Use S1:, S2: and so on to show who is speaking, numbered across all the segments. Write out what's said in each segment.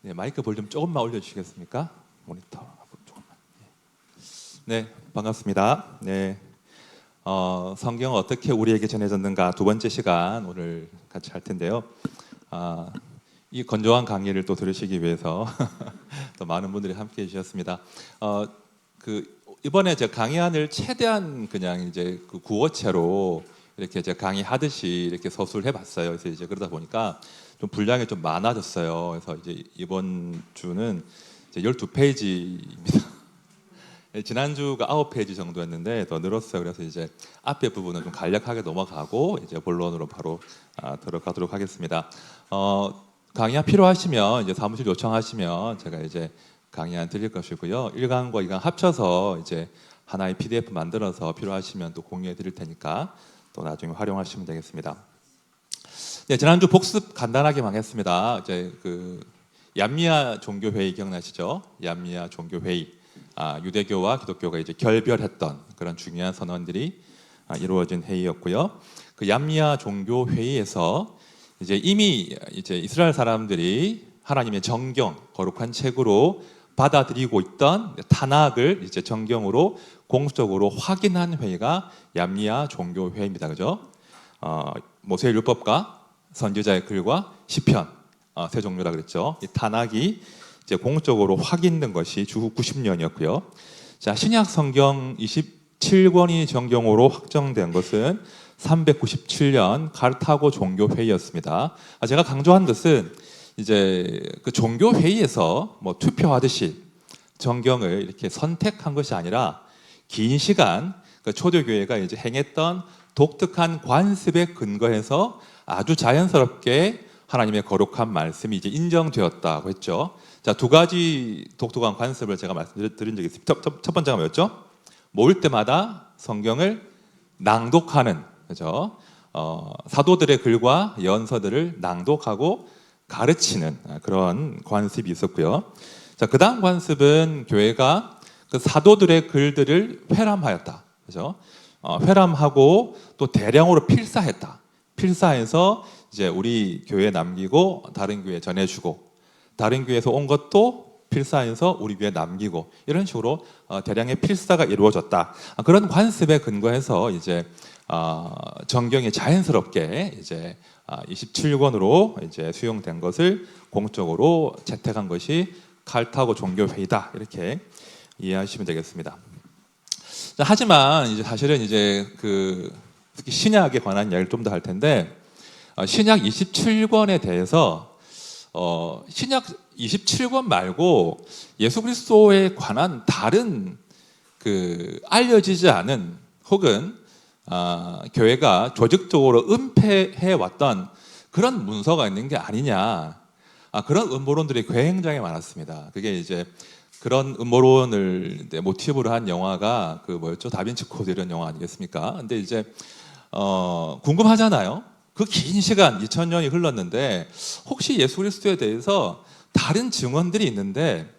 S1: 네, 마이크 볼륨 조금만 올려주시겠습니까? 모니터 조금만. 네, 반갑습니다. 네, 성경 어떻게 우리에게 전해졌는가 두 번째 시간 오늘 같이 할 텐데요. 이 건조한 강의를 또 들으시기 위해서 또 많은 분들이 함께해 주셨습니다. 이번에 제가 강의안을 최대한 그냥 이제 그 구어체로 이렇게 제가 강의하듯이 이렇게 서술해봤어요. 그래서 이제 그러다 보니까 좀 분량이 좀 많아졌어요. 그래서 이제 이번 주는 이제 12페이지입니다. 지난주가 9페이지 정도였는데 더 늘었어요. 그래서 이제 앞에 부분은 좀 간략하게 넘어가고 이제 본론으로 바로 들어가도록 하겠습니다. 강의가 필요하시면 이제 사무실 요청하시면 제가 이제 강의안 드릴 것이고요. 1강과 2강 합쳐서 이제 하나의 PDF 만들어서 필요하시면 또 공유해 드릴 테니까 또 나중에 활용하시면 되겠습니다. 네, 지난주 복습 간단하게만 했습니다. 이제 그 얀미아 종교회의 기억나시죠? 얀미아 종교회의, 유대교와 기독교가 이제 결별했던 그런 중요한 선언들이 이루어진 회의였고요. 그 얀미아 종교회의에서 이제 이미 이제 이스라엘 사람들이 하나님의 정경, 거룩한 책으로 받아들이고 있던 타낙을 이제 정경으로 공식적으로 확인한 회의가 얀미아 종교회의입니다. 그죠? 모세의 율법과 선지자의 글과 시편 세 종류라 그랬죠. 이 타낙이 이제 공식적으로 확인된 것이 주후 90년이었고요. 자, 신약 성경 27권이 정경으로 확정된 것은 397년 카르타고 종교회의였습니다. 제가 강조한 것은 이제 그 종교회의에서 뭐 투표하듯이 정경을 이렇게 선택한 것이 아니라 긴 시간 그 초대교회가 이제 행했던 독특한 관습에 근거해서 아주 자연스럽게 하나님의 거룩한 말씀이 이제 인정되었다고 했죠. 자, 두 가지 독특한 관습을 제가 말씀드린 적이 있습니다. 첫 번째가 뭐였죠? 모일 때마다 성경을 낭독하는, 그죠? 사도들의 글과 연서들을 낭독하고 가르치는 그런 관습이 있었고요. 자, 그 다음 관습은 교회가 그 사도들의 글들을 회람하였다, 그죠? 회람하고 또 대량으로 필사했다. 필사해서 이제 우리 교회에 남기고 다른 교회에 전해주고 다른 교회에서 온 것도 필사해서 우리 교회에 남기고 이런 식으로 대량의 필사가 이루어졌다. 그런 관습에 근거해서 이제 정경이 자연스럽게 이제 27권으로 이제 수용된 것을 공적으로 채택한 것이 카르타고 종교회의다, 이렇게 이해하시면 되겠습니다. 자, 하지만 이제 사실은 이제 그 특히 신약에 관한 이야기를 좀 더 할 텐데 신약 27권에 대해서 신약 27권 말고 예수 그리스도에 관한 다른 그 알려지지 않은 혹은 교회가 조직적으로 은폐해 왔던 그런 문서가 있는 게 아니냐, 그런 음모론들이 굉장히 많았습니다. 그게 이제 그런 음모론을 모티브로 한 영화가 그 뭐였죠? 다빈치 코드 이런 영화 아니겠습니까? 근데 이제 궁금하잖아요. 그 긴 시간 2000년이 흘렀는데 혹시 예수 그리스도에 대해서 다른 증언들이 있는데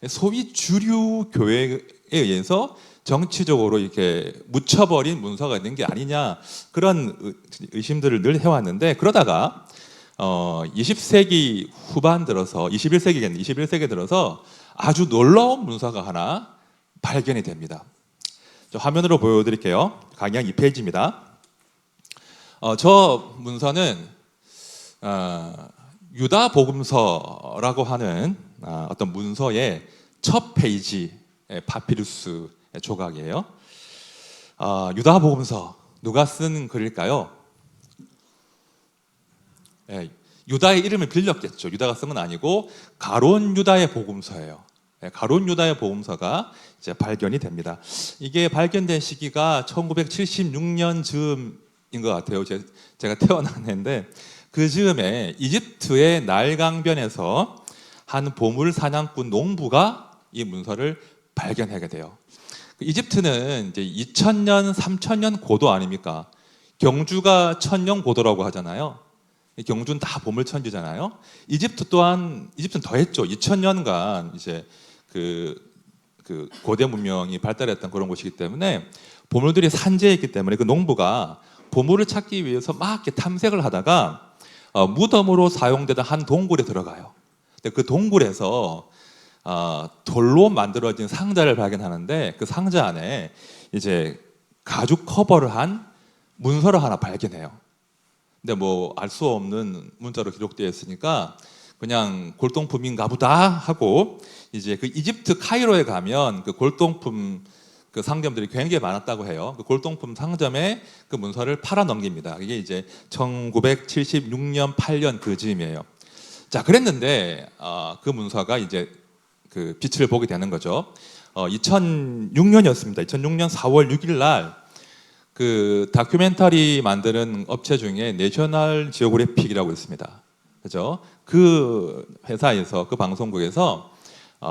S1: 소위 주류 교회에 의해서 정치적으로 이렇게 묻혀버린 문서가 있는 게 아니냐, 그런 의심들을 늘 해왔는데, 그러다가 20세기 후반 들어서 21세기 들어서 아주 놀라운 문서가 하나 발견이 됩니다. 화면으로 보여드릴게요. 강의한 2페이지입니다. 저 문서는 유다 복음서라고 하는 어떤 문서의 첫 페이지 파피루스 조각이에요. 유다 복음서 누가 쓴 글일까요? 유다의 이름을 빌렸겠죠. 유다가 쓴 건 아니고 가론 유다의 복음서예요. 가론 유다의 복음서가 이제 발견이 됩니다. 이게 발견된 시기가 1976년 즈음인 것 같아요. 제가 태어난 해인데 그 즈음에 이집트의 나일강변에서 한 보물 사냥꾼 농부가 이 문서를 발견하게 돼요. 이집트는 이제 2000년, 3000년 고도 아닙니까? 경주가 1000년 고도라고 하잖아요. 경주는 다 보물천지잖아요. 이집트는 더했죠. 2000년간 이제 그 고대 문명이 발달했던 그런 곳이기 때문에 보물들이 산재했기 때문에 그 농부가 보물을 찾기 위해서 막 이렇게 탐색을 하다가 무덤으로 사용되던 한 동굴에 들어가요. 근데 그 동굴에서 돌로 만들어진 상자를 발견하는데 그 상자 안에 이제 가죽 커버를 한 문서를 하나 발견해요. 근데 뭐 알 수 없는 문자로 기록되어 있으니까 그냥 골동품인가 보다 하고 이제 그 이집트 카이로에 가면 그 골동품 그 상점들이 굉장히 많았다고 해요. 그 골동품 상점에 그 문서를 팔아 넘깁니다. 이게 이제 1976년 8년 그 즈음이에요. 자, 그랬는데 그 문서가 이제 그 빛을 보게 되는 거죠. 2006년이었습니다. 2006년 4월 6일 날 그 다큐멘터리 만드는 업체 중에 내셔널 지오그래픽이라고 있습니다. 그죠? 그 회사에서 그 방송국에서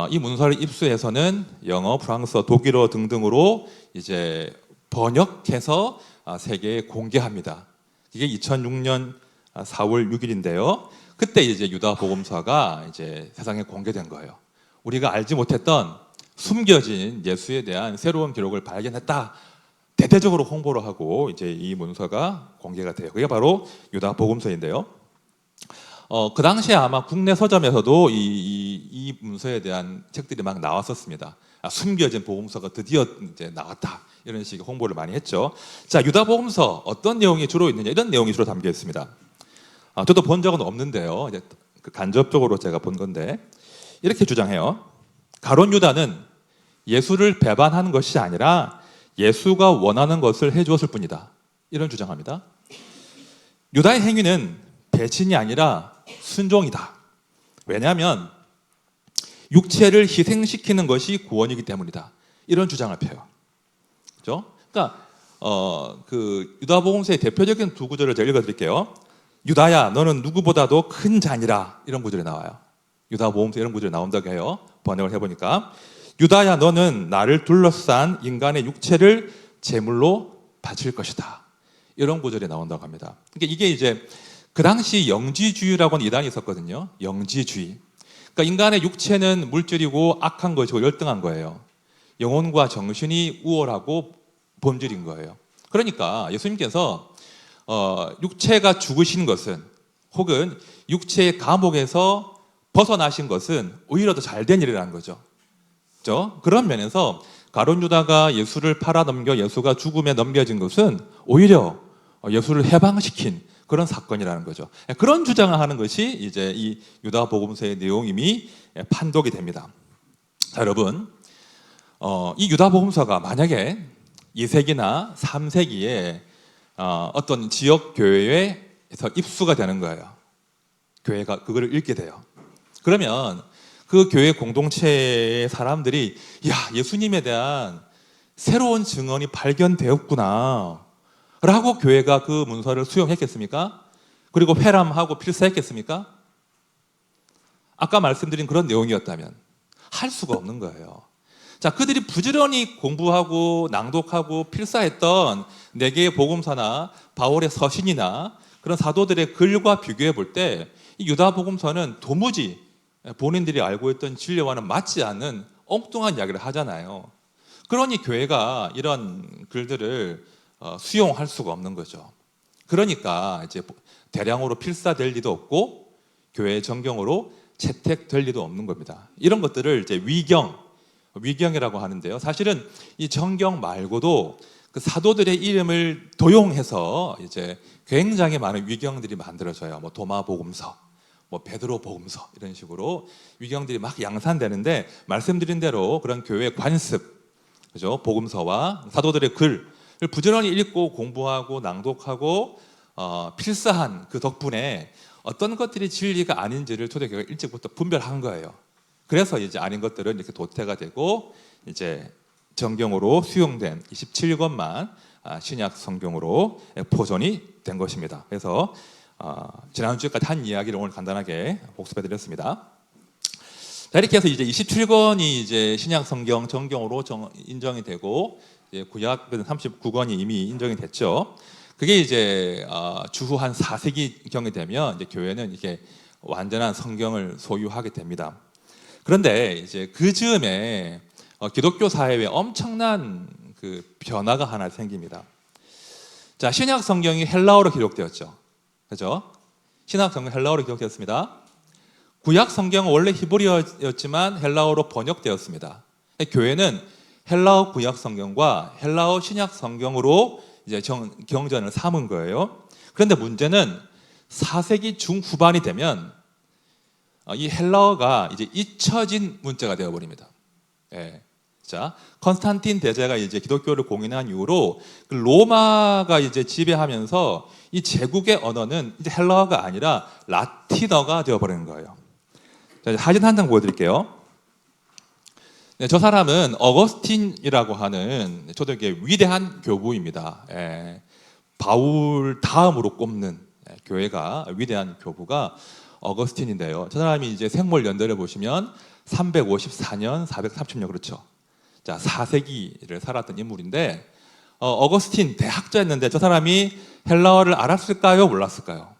S1: 이 문서를 입수해서는 영어, 프랑스어, 독일어 등등으로 이제 번역해서 세계에 공개합니다. 이게 2006년 4월 6일인데요. 그때 이제 유다 복음서가 이제 세상에 공개된 거예요. 우리가 알지 못했던 숨겨진 예수에 대한 새로운 기록을 발견했다. 대대적으로 홍보를 하고 이제 이 문서가 공개가 돼요. 그게 바로 유다 복음서인데요. 그 당시에 아마 국내 서점에서도 이 문서에 대한 책들이 막 나왔었습니다. 숨겨진 복음서가 드디어 이제 나왔다. 이런 식의 홍보를 많이 했죠. 자, 유다 복음서 어떤 내용이 주로 있느냐 이런 내용이 주로 담겨 있습니다. 저도 본 적은 없는데요. 이제 간접적으로 제가 본 건데 이렇게 주장해요. 가룟 유다는 예수를 배반하는 것이 아니라 예수가 원하는 것을 해주었을 뿐이다. 이런 주장합니다. 유다의 행위는 배신이 아니라 순종이다. 왜냐하면 육체를 희생시키는 것이 구원이기 때문이다. 이런 주장을 펴요. 그렇죠? 그러니까 그 유다복음서의 대표적인 두 구절을 제가 읽어드릴게요. 유다야, 너는 누구보다도 큰 자니라. 이런 구절이 나와요. 유다복음서 이런 구절이 나온다고 해요. 번역을 해보니까 유다야, 너는 나를 둘러싼 인간의 육체를 제물로 바칠 것이다. 이런 구절이 나온다고 합니다. 그러니까 이게 이제 그 당시 영지주의라고 하는 이단이 있었거든요. 영지주의. 그러니까 인간의 육체는 물질이고 악한 것이고 열등한 거예요. 영혼과 정신이 우월하고 본질인 거예요. 그러니까 예수님께서 육체가 죽으신 것은 혹은 육체의 감옥에서 벗어나신 것은 오히려 더 잘된 일이라는 거죠. 그렇죠? 그런 면에서 가룟 유다가 예수를 팔아넘겨 예수가 죽음에 넘겨진 것은 오히려 예수를 해방시킨 그런 사건이라는 거죠. 그런 주장을 하는 것이 이제 이 유다 복음서의 내용임이 판독이 됩니다. 자, 여러분, 이 유다 복음서가 만약에 2세기나 3세기에 어떤 지역 교회에서 입수가 되는 거예요. 교회가 그거를 읽게 돼요. 그러면 그 교회 공동체의 사람들이 야, 예수님에 대한 새로운 증언이 발견되었구나 라고 교회가 그 문서를 수용했겠습니까? 그리고 회람하고 필사했겠습니까? 아까 말씀드린 그런 내용이었다면 할 수가 없는 거예요. 자, 그들이 부지런히 공부하고 낭독하고 필사했던 네 개의 복음서나 바울의 서신이나 그런 사도들의 글과 비교해 볼 때 이 유다 복음서는 도무지 본인들이 알고 있던 진리와는 맞지 않는 엉뚱한 이야기를 하잖아요. 그러니 교회가 이런 글들을 수용할 수가 없는 거죠. 그러니까 이제 대량으로 필사될 리도 없고 교회 정경으로 채택될 리도 없는 겁니다. 이런 것들을 이제 위경이라고 하는데요. 사실은 이 정경 말고도 그 사도들의 이름을 도용해서 이제 굉장히 많은 위경들이 만들어져요. 뭐 도마 복음서, 뭐 베드로 복음서 이런 식으로 위경들이 막 양산되는데 말씀드린 대로 그런 교회 관습, 그죠? 복음서와 사도들의 글을 부지런히 읽고 공부하고 낭독하고 필사한 그 덕분에 어떤 것들이 진리가 아닌지를 초대교회가 일찍부터 분별한 거예요. 그래서 이제 아닌 것들은 이렇게 도태가 되고 이제 정경으로 수용된 27권만 신약 성경으로 포전이 된 것입니다. 그래서 지난주까지 한 이야기를 오늘 간단하게 복습해드렸습니다. 자, 이렇게 해서 이제 27권이 이제 신약 성경 정경으로 인정이 되고 이제 구약은 39권이 이미 인정이 됐죠. 그게 이제 주후 한 4세기 경이 되면 이제 교회는 이게 완전한 성경을 소유하게 됩니다. 그런데 이제 그 즈음에 기독교 사회에 엄청난 그 변화가 하나 생깁니다. 자, 신약 성경이 헬라어로 기록되었죠. 그죠? 신약 성경 헬라어로 기록되었습니다. 구약 성경은 원래 히브리어였지만 헬라어로 번역되었습니다. 교회는 헬라어 구약 성경과 헬라어 신약 성경으로 이제 경전을 삼은 거예요. 그런데 문제는 4세기 중후반이 되면 이 헬라어가 이제 잊혀진 문자가 되어 버립니다. 예. 자, 컨스탄틴 대제가 이제 기독교를 공인한 이후로 그 로마가 이제 지배하면서 이 제국의 언어는 이제 헬라어가 아니라 라틴어가 되어 버리는 거예요. 자, 사진 한 장 보여드릴게요. 네, 저 사람은 어거스틴이라고 하는 초대교회 위대한 교부입니다. 예. 바울 다음으로 꼽는 교회가 위대한 교부가 어거스틴인데요. 저 사람이 이제 생물 연대를 보시면 354년, 430년 그렇죠. 자, 4세기를 살았던 인물인데 어거스틴 대학자였는데 저 사람이 헬라어를 알았을까요? 몰랐을까요?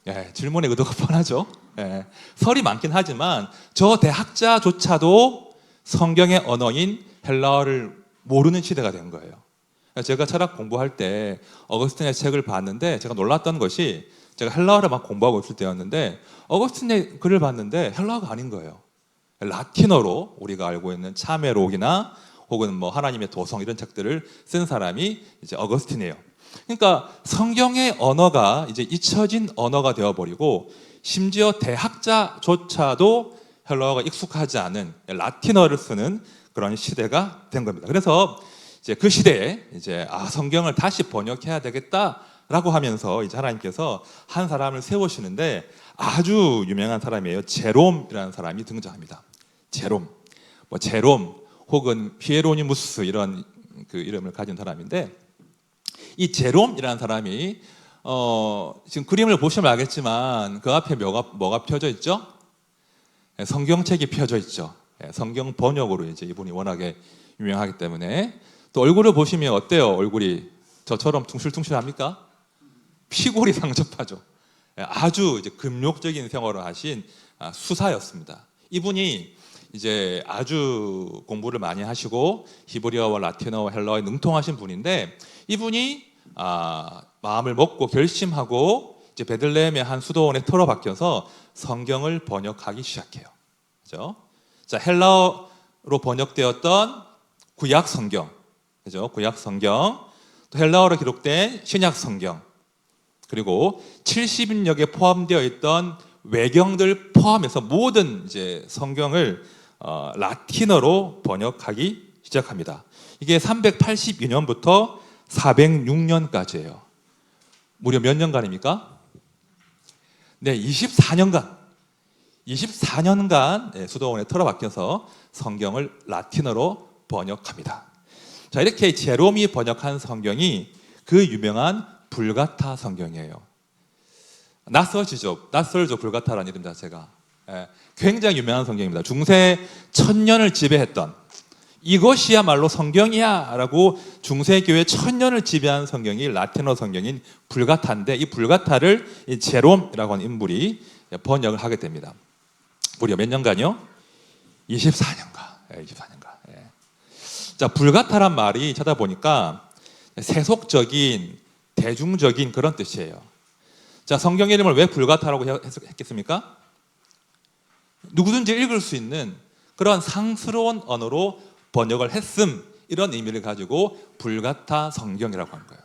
S1: 예, 질문의 의도가 뻔하죠. 예, 설이 많긴 하지만 저 대학자조차도 성경의 언어인 헬라어를 모르는 시대가 된 거예요. 제가 철학 공부할 때 어거스틴의 책을 봤는데 제가 놀랐던 것이 제가 헬라어를 막 공부하고 있을 때였는데 어거스틴의 글을 봤는데 헬라어가 아닌 거예요. 라틴어로 우리가 알고 있는 차메록이나 혹은 뭐 하나님의 도성 이런 책들을 쓴 사람이 이제 어거스틴이에요. 그러니까 성경의 언어가 이제 잊혀진 언어가 되어버리고 심지어 대학자조차도 헬라어가 익숙하지 않은 라틴어를 쓰는 그런 시대가 된 겁니다. 그래서 이제 그 시대에 이제 성경을 다시 번역해야 되겠다라고 하면서 이제 하나님께서 한 사람을 세우시는데 아주 유명한 사람이에요. 제롬이라는 사람이 등장합니다. 제롬 혹은 피에로니무스 이런 그 이름을 가진 사람인데 이 제롬이라는 사람이 지금 그림을 보시면 알겠지만 그 앞에 뭐가 펴져 있죠? 성경책이 펴져 있죠. 성경 번역으로 이제 이분이 워낙에 유명하기 때문에 또 얼굴을 보시면 어때요? 얼굴이 저처럼 퉁실퉁실합니까? 피골이 상접하죠. 아주 이제 금욕적인 생활을 하신 수사였습니다. 이분이 이제 아주 공부를 많이 하시고 히브리어와 라틴어와 헬라어에 능통하신 분인데 이분이 마음을 먹고 결심하고 이제 베들레헴의 한 수도원에 틀어박혀서 성경을 번역하기 시작해요. 그죠? 자, 헬라어로 번역되었던 구약 성경, 그죠? 구약 성경, 또 헬라어로 기록된 신약 성경, 그리고 70인역에 포함되어 있던 외경들 포함해서 모든 이제 성경을 라틴어로 번역하기 시작합니다. 이게 382년부터 406년까지예요. 무려 몇 년간입니까? 네, 24년간 수도원에 틀어박혀서 성경을 라틴어로 번역합니다. 자, 이렇게 제롬이 번역한 성경이 그 유명한 불가타 성경이에요. 낯설죠 불가타라는 이름 자체가. 굉장히 유명한 성경입니다. 중세 1000년을 지배했던 이것이야말로 성경이야 라고 중세교회 1000년을 지배한 성경이 라틴어 성경인 불가타인데 이 불가타를 이 제롬이라고 하는 인물이 번역을 하게 됩니다. 무려 몇 년간요? 24년간. 자, 불가타란 말이 찾아보니까 세속적인, 대중적인 그런 뜻이에요. 자, 성경 이름을 왜 불가타라고 했겠습니까? 누구든지 읽을 수 있는 그런 상스러운 언어로 번역을 했음, 이런 의미를 가지고 불가타 성경이라고 하는 거예요.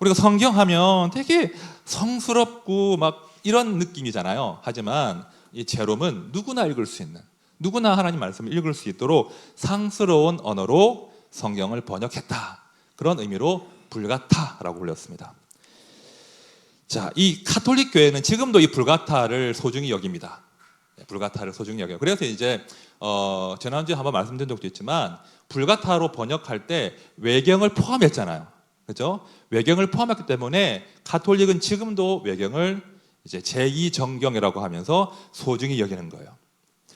S1: 우리가 성경 하면 되게 성스럽고 막 이런 느낌이잖아요. 하지만 이 제롬은 누구나 읽을 수 있는, 누구나 하나님 말씀을 읽을 수 있도록 상스러운 언어로 성경을 번역했다. 그런 의미로 불가타라고 불렸습니다. 자, 이 가톨릭 교회는 지금도 이 불가타를 소중히 여깁니다. 불가타를 소중히 여겨요. 그래서 이제 지난주에 한번 말씀드린 적도 있지만 불가타로 번역할 때 외경을 포함했잖아요. 그렇죠? 외경을 포함했기 때문에 가톨릭은 지금도 외경을 이제 제2정경이라고 하면서 소중히 여기는 거예요.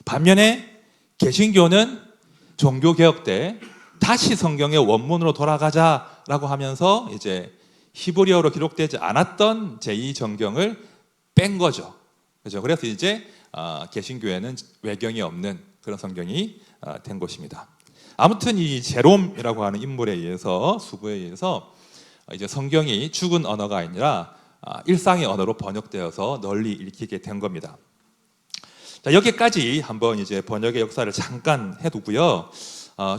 S1: 반면에 개신교는 종교개혁 때 다시 성경의 원문으로 돌아가자라고 하면서 이제 히브리어로 기록되지 않았던 제2정경을 뺀 거죠. 그렇죠? 그래서 이제 개신교회는 외경이 없는 그런 성경이 된 것입니다. 아무튼 이 제롬이라고 하는 인물에 의해서 수부에 의해서 이제 성경이 죽은 언어가 아니라 일상의 언어로 번역되어서 널리 읽히게 된 겁니다. 자, 여기까지 한번 이제 번역의 역사를 잠깐 해두고요.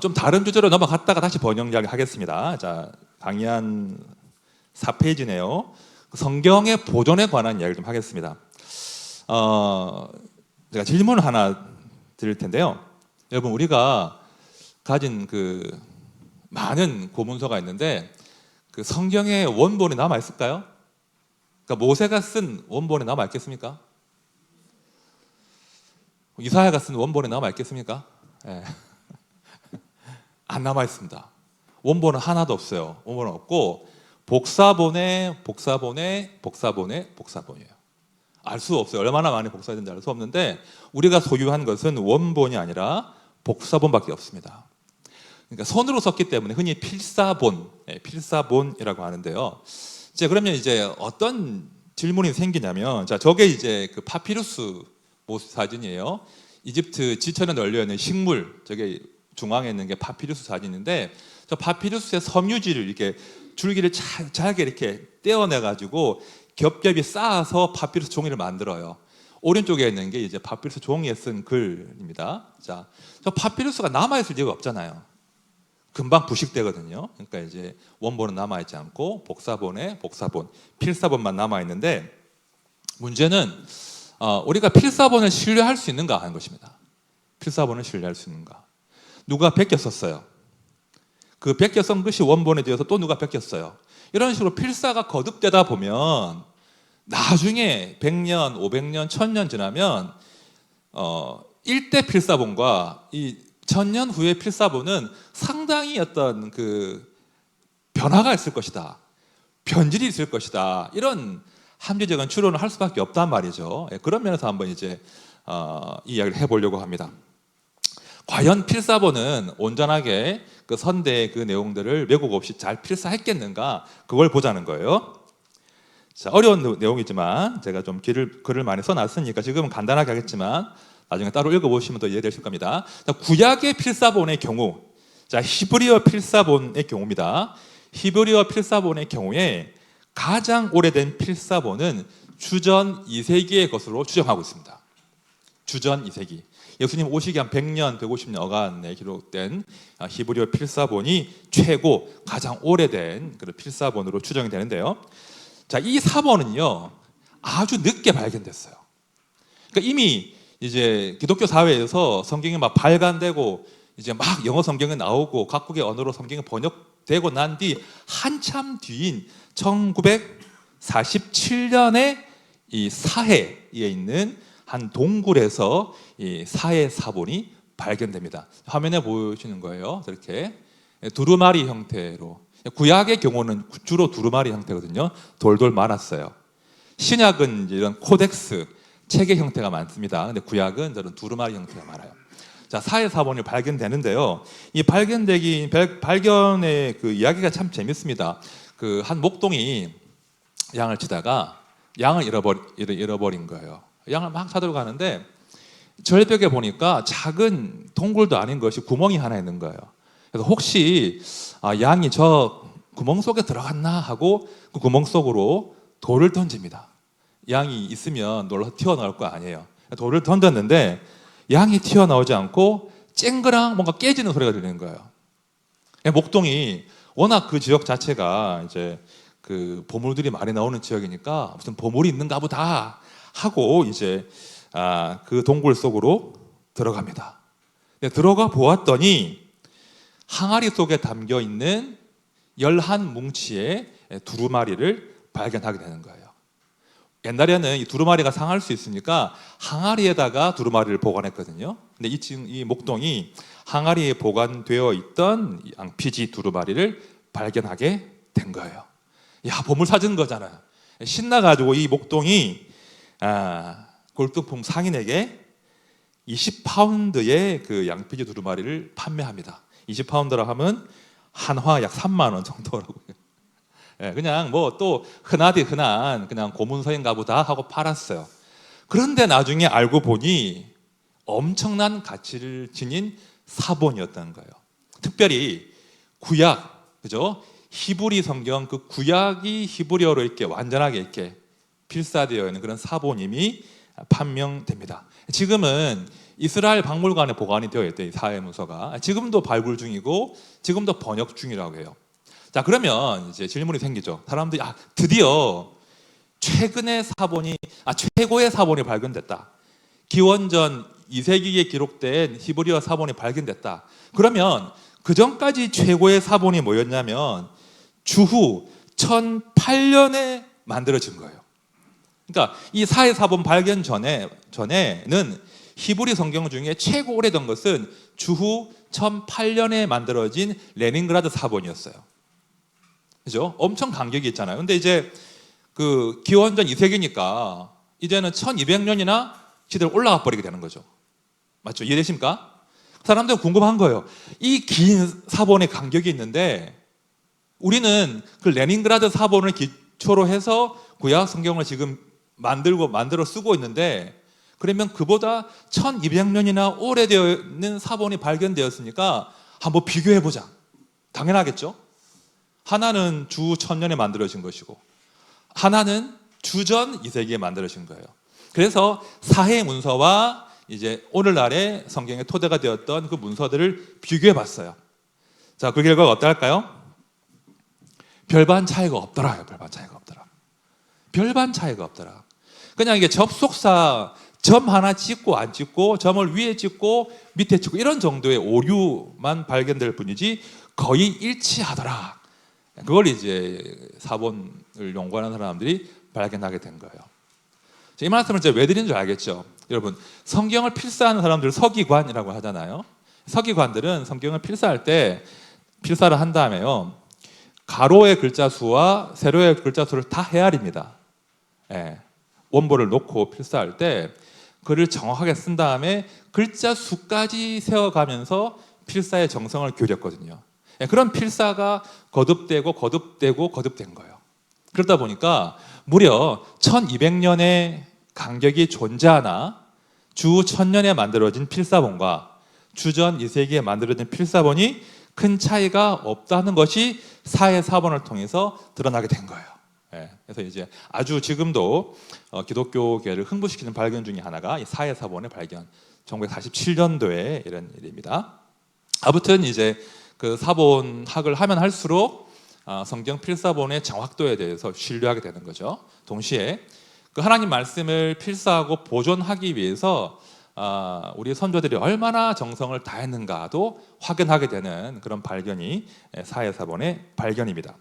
S1: 좀 다른 주제로 넘어갔다가 다시 번역 이야기 하겠습니다. 자, 강의한 4페이지네요. 성경의 보존에 관한 이야기를 좀 하겠습니다. 제가 질문을 하나 드릴 텐데요. 여러분, 우리가 가진 그 많은 고문서가 있는데 그 성경의 원본이 남아 있을까요? 그러니까 모세가 쓴 원본이 남아 있겠습니까? 이사야가 쓴 원본이 남아 있겠습니까? 네. 안 남아 있습니다. 원본은 하나도 없어요. 원본은 없고 복사본에 복사본이에요. 알 수 없어요. 얼마나 많이 복사된지 알 수 없는데 우리가 소유한 것은 원본이 아니라 복사본밖에 없습니다. 그러니까 손으로 썼기 때문에 흔히 필사본이라고 하는데요. 자, 그러면 이제 어떤 질문이 생기냐면, 자, 저게 이제 그 파피루스 모습 사진이에요. 이집트 지천에 널려 있는 식물, 저게 중앙에 있는 게 파피루스 사진인데, 저 파피루스의 섬유질을 이렇게 줄기를 잘게 이렇게 떼어내 가지고 겹겹이 쌓아서 파피루스 종이를 만들어요. 오른쪽에 있는 게 이제 파피루스 종이에 쓴 글입니다. 자, 저 파피루스가 남아 있을 리가 없잖아요. 금방 부식되거든요. 그러니까 이제 원본은 남아 있지 않고 복사본, 필사본만 남아 있는데 문제는 우리가 필사본을 신뢰할 수 있는가 하는 것입니다. 필사본을 신뢰할 수 있는가? 누가 베꼈었어요. 그 베껴 쓴 것이 원본에 되어서 또 누가 베꼈어요. 이런 식으로 필사가 거듭되다 보면 나중에 100년, 500년, 1000년 지나면 1대 필사본과 이 1000년 후의 필사본은 상당히 어떤 그 변화가 있을 것이다. 변질이 있을 것이다. 이런 합리적인 추론을 할 수밖에 없단 말이죠. 그런 면에서 한번 이제 이 이야기를 해보려고 합니다. 과연 필사본은 온전하게 그 선대의 그 내용들을 왜곡 없이 잘 필사했겠는가? 그걸 보자는 거예요. 자, 어려운 내용이지만 제가 좀 글을 많이 써놨으니까 지금은 간단하게 하겠지만 나중에 따로 읽어보시면 더 이해되실 겁니다. 자, 구약의 필사본의 경우, 자, 히브리어 필사본의 경우입니다. 히브리어 필사본의 경우에 가장 오래된 필사본은 주전 2세기의 것으로 추정하고 있습니다. 주전 2세기. 예수님 오시기 한 100년, 150년 어간에 기록된 히브리어 필사본이 최고 가장 오래된 그런 필사본으로 추정이 되는데요. 자, 이 사본은요 아주 늦게 발견됐어요. 그러니까 이미 이제 기독교 사회에서 성경이 막 발간되고 이제 막 영어 성경이 나오고 각국의 언어로 성경이 번역되고 난 뒤 한참 뒤인 1947년에 이 사해에 있는 한 동굴에서 이 사해 사본이 발견됩니다. 화면에 보시는 거예요. 이렇게 두루마리 형태로. 구약의 경우는 주로 두루마리 형태거든요. 돌돌 말았어요. 신약은 이런 코덱스 책의 형태가 많습니다. 근데 구약은 저런 두루마리 형태가 많아요. 자, 사해 사본이 발견되는데요. 이 발견의 그 이야기가 참 재밌습니다. 그 한 목동이 양을 치다가 양을 잃어버린 거예요. 양을 막 찾으러 가는데 절벽에 보니까 작은 동굴도 아닌 것이 구멍이 하나 있는 거예요. 그래서 혹시 양이 저 구멍 속에 들어갔나 하고 그 구멍 속으로 돌을 던집니다. 양이 있으면 놀라서 튀어나올 거 아니에요. 돌을 던졌는데 양이 튀어나오지 않고 쨍그랑 뭔가 깨지는 소리가 들리는 거예요. 목동이 워낙 그 지역 자체가 이제 그 보물들이 많이 나오는 지역이니까 무슨 보물이 있는가 보다 하고 이제 그 동굴 속으로 들어갑니다. 들어가 보았더니 항아리 속에 담겨 있는 11뭉치의 두루마리를 발견하게 되는 거예요. 옛날에는 이 두루마리가 상할 수 있으니까 항아리에다가 두루마리를 보관했거든요. 근데 이 목동이 항아리에 보관되어 있던 양피지 두루마리를 발견하게 된 거예요. 야, 보물 찾은 거잖아요. 신나가지고 이 목동이 골동품 상인에게 20파운드의 그 양피지 두루마리를 판매합니다. 20파운드라 하면 한화 약 3만 원 정도라고요. 그냥 뭐 또 흔하디 흔한 그냥 고문서인가 보다 하고 팔았어요. 그런데 나중에 알고 보니 엄청난 가치를 지닌 사본이었다는 거예요. 특별히 구약, 그죠? 히브리 성경 그 구약이 히브리어로 이렇게 완전하게 이렇게 필사되어 있는 그런 사본임이 판명됩니다. 지금은 이스라엘 박물관에 보관이 되어 있대요. 이 사회문서가 지금도 발굴 중이고 지금도 번역 중이라고 해요. 자, 그러면 이제 질문이 생기죠. 사람들이 드디어 최근의 최고의 사본이 발견됐다. 기원전 2세기에 기록된 히브리어 사본이 발견됐다. 그러면 그 전까지 최고의 사본이 뭐였냐면 주후 1008년에 만들어진 거예요. 그러니까 이 사회 사본 발견 전에는 히브리 성경 중에 최고 오래된 것은 주후 1008년에 만들어진 레닌그라드 사본이었어요. 그죠? 엄청 간격이 있잖아요. 근데 이제 그 기원전 2세기니까 이제는 1200년이나 시대를 올라가 버리게 되는 거죠. 맞죠? 이해되십니까? 사람들은 궁금한 거예요. 이 긴 사본의 간격이 있는데 우리는 그 레닌그라드 사본을 기초로 해서 구약 성경을 지금 만들어 쓰고 있는데 그러면 그보다 1200년이나 오래되어 있는 사본이 발견되었으니까 한번 비교해 보자. 당연하겠죠? 하나는 주 1000년에 만들어진 것이고 하나는 주전 2세기에 만들어진 거예요. 그래서 사해 문서와 이제 오늘날의 성경의 토대가 되었던 그 문서들을 비교해 봤어요. 자, 그 결과가 어떨까요? 별반 차이가 없더라요. 별반 차이가 없더라. 별반 차이가 없더라. 그냥 이게 접속사 점 하나 찍고 안 찍고 점을 위에 찍고 밑에 찍고 이런 정도의 오류만 발견될 뿐이지 거의 일치하더라. 그걸 이제 사본을 연구하는 사람들이 발견하게 된 거예요. 이 말씀을 제가 왜 드리는 줄 알겠죠? 여러분, 성경을 필사하는 사람들 서기관이라고 하잖아요. 서기관들은 성경을 필사할 때 필사를 한 다음에요. 가로의 글자 수와 세로의 글자 수를 다 헤아립니다. 예, 원본을 놓고 필사할 때 글을 정확하게 쓴 다음에 글자 수까지 세어가면서 필사의 정성을 기울였거든요. 예, 그런 필사가 거듭되고 거듭된 거예요. 그러다 보니까 무려 1200년의 간격이 존재하나 주 1000년에 만들어진 필사본과 주전 2세기에 만들어진 필사본이 큰 차이가 없다는 것이 사해 사본을 통해서 드러나게 된 거예요. 예, 그래서 이제 아주 지금도 기독교계를 흥분시키는 발견 중에 하나가 이 사해 사본의 발견, 1947년도에 이런 일입니다. 아무튼 이제 그 사본학을 하면 할수록 성경 필사본의 정확도에 대해서 신뢰하게 되는 거죠. 동시에 그 하나님 말씀을 필사하고 보존하기 위해서 우리 선조들이 얼마나 정성을 다했는가도 확인하게 되는 그런 발견이 사해사본의 발견입니다.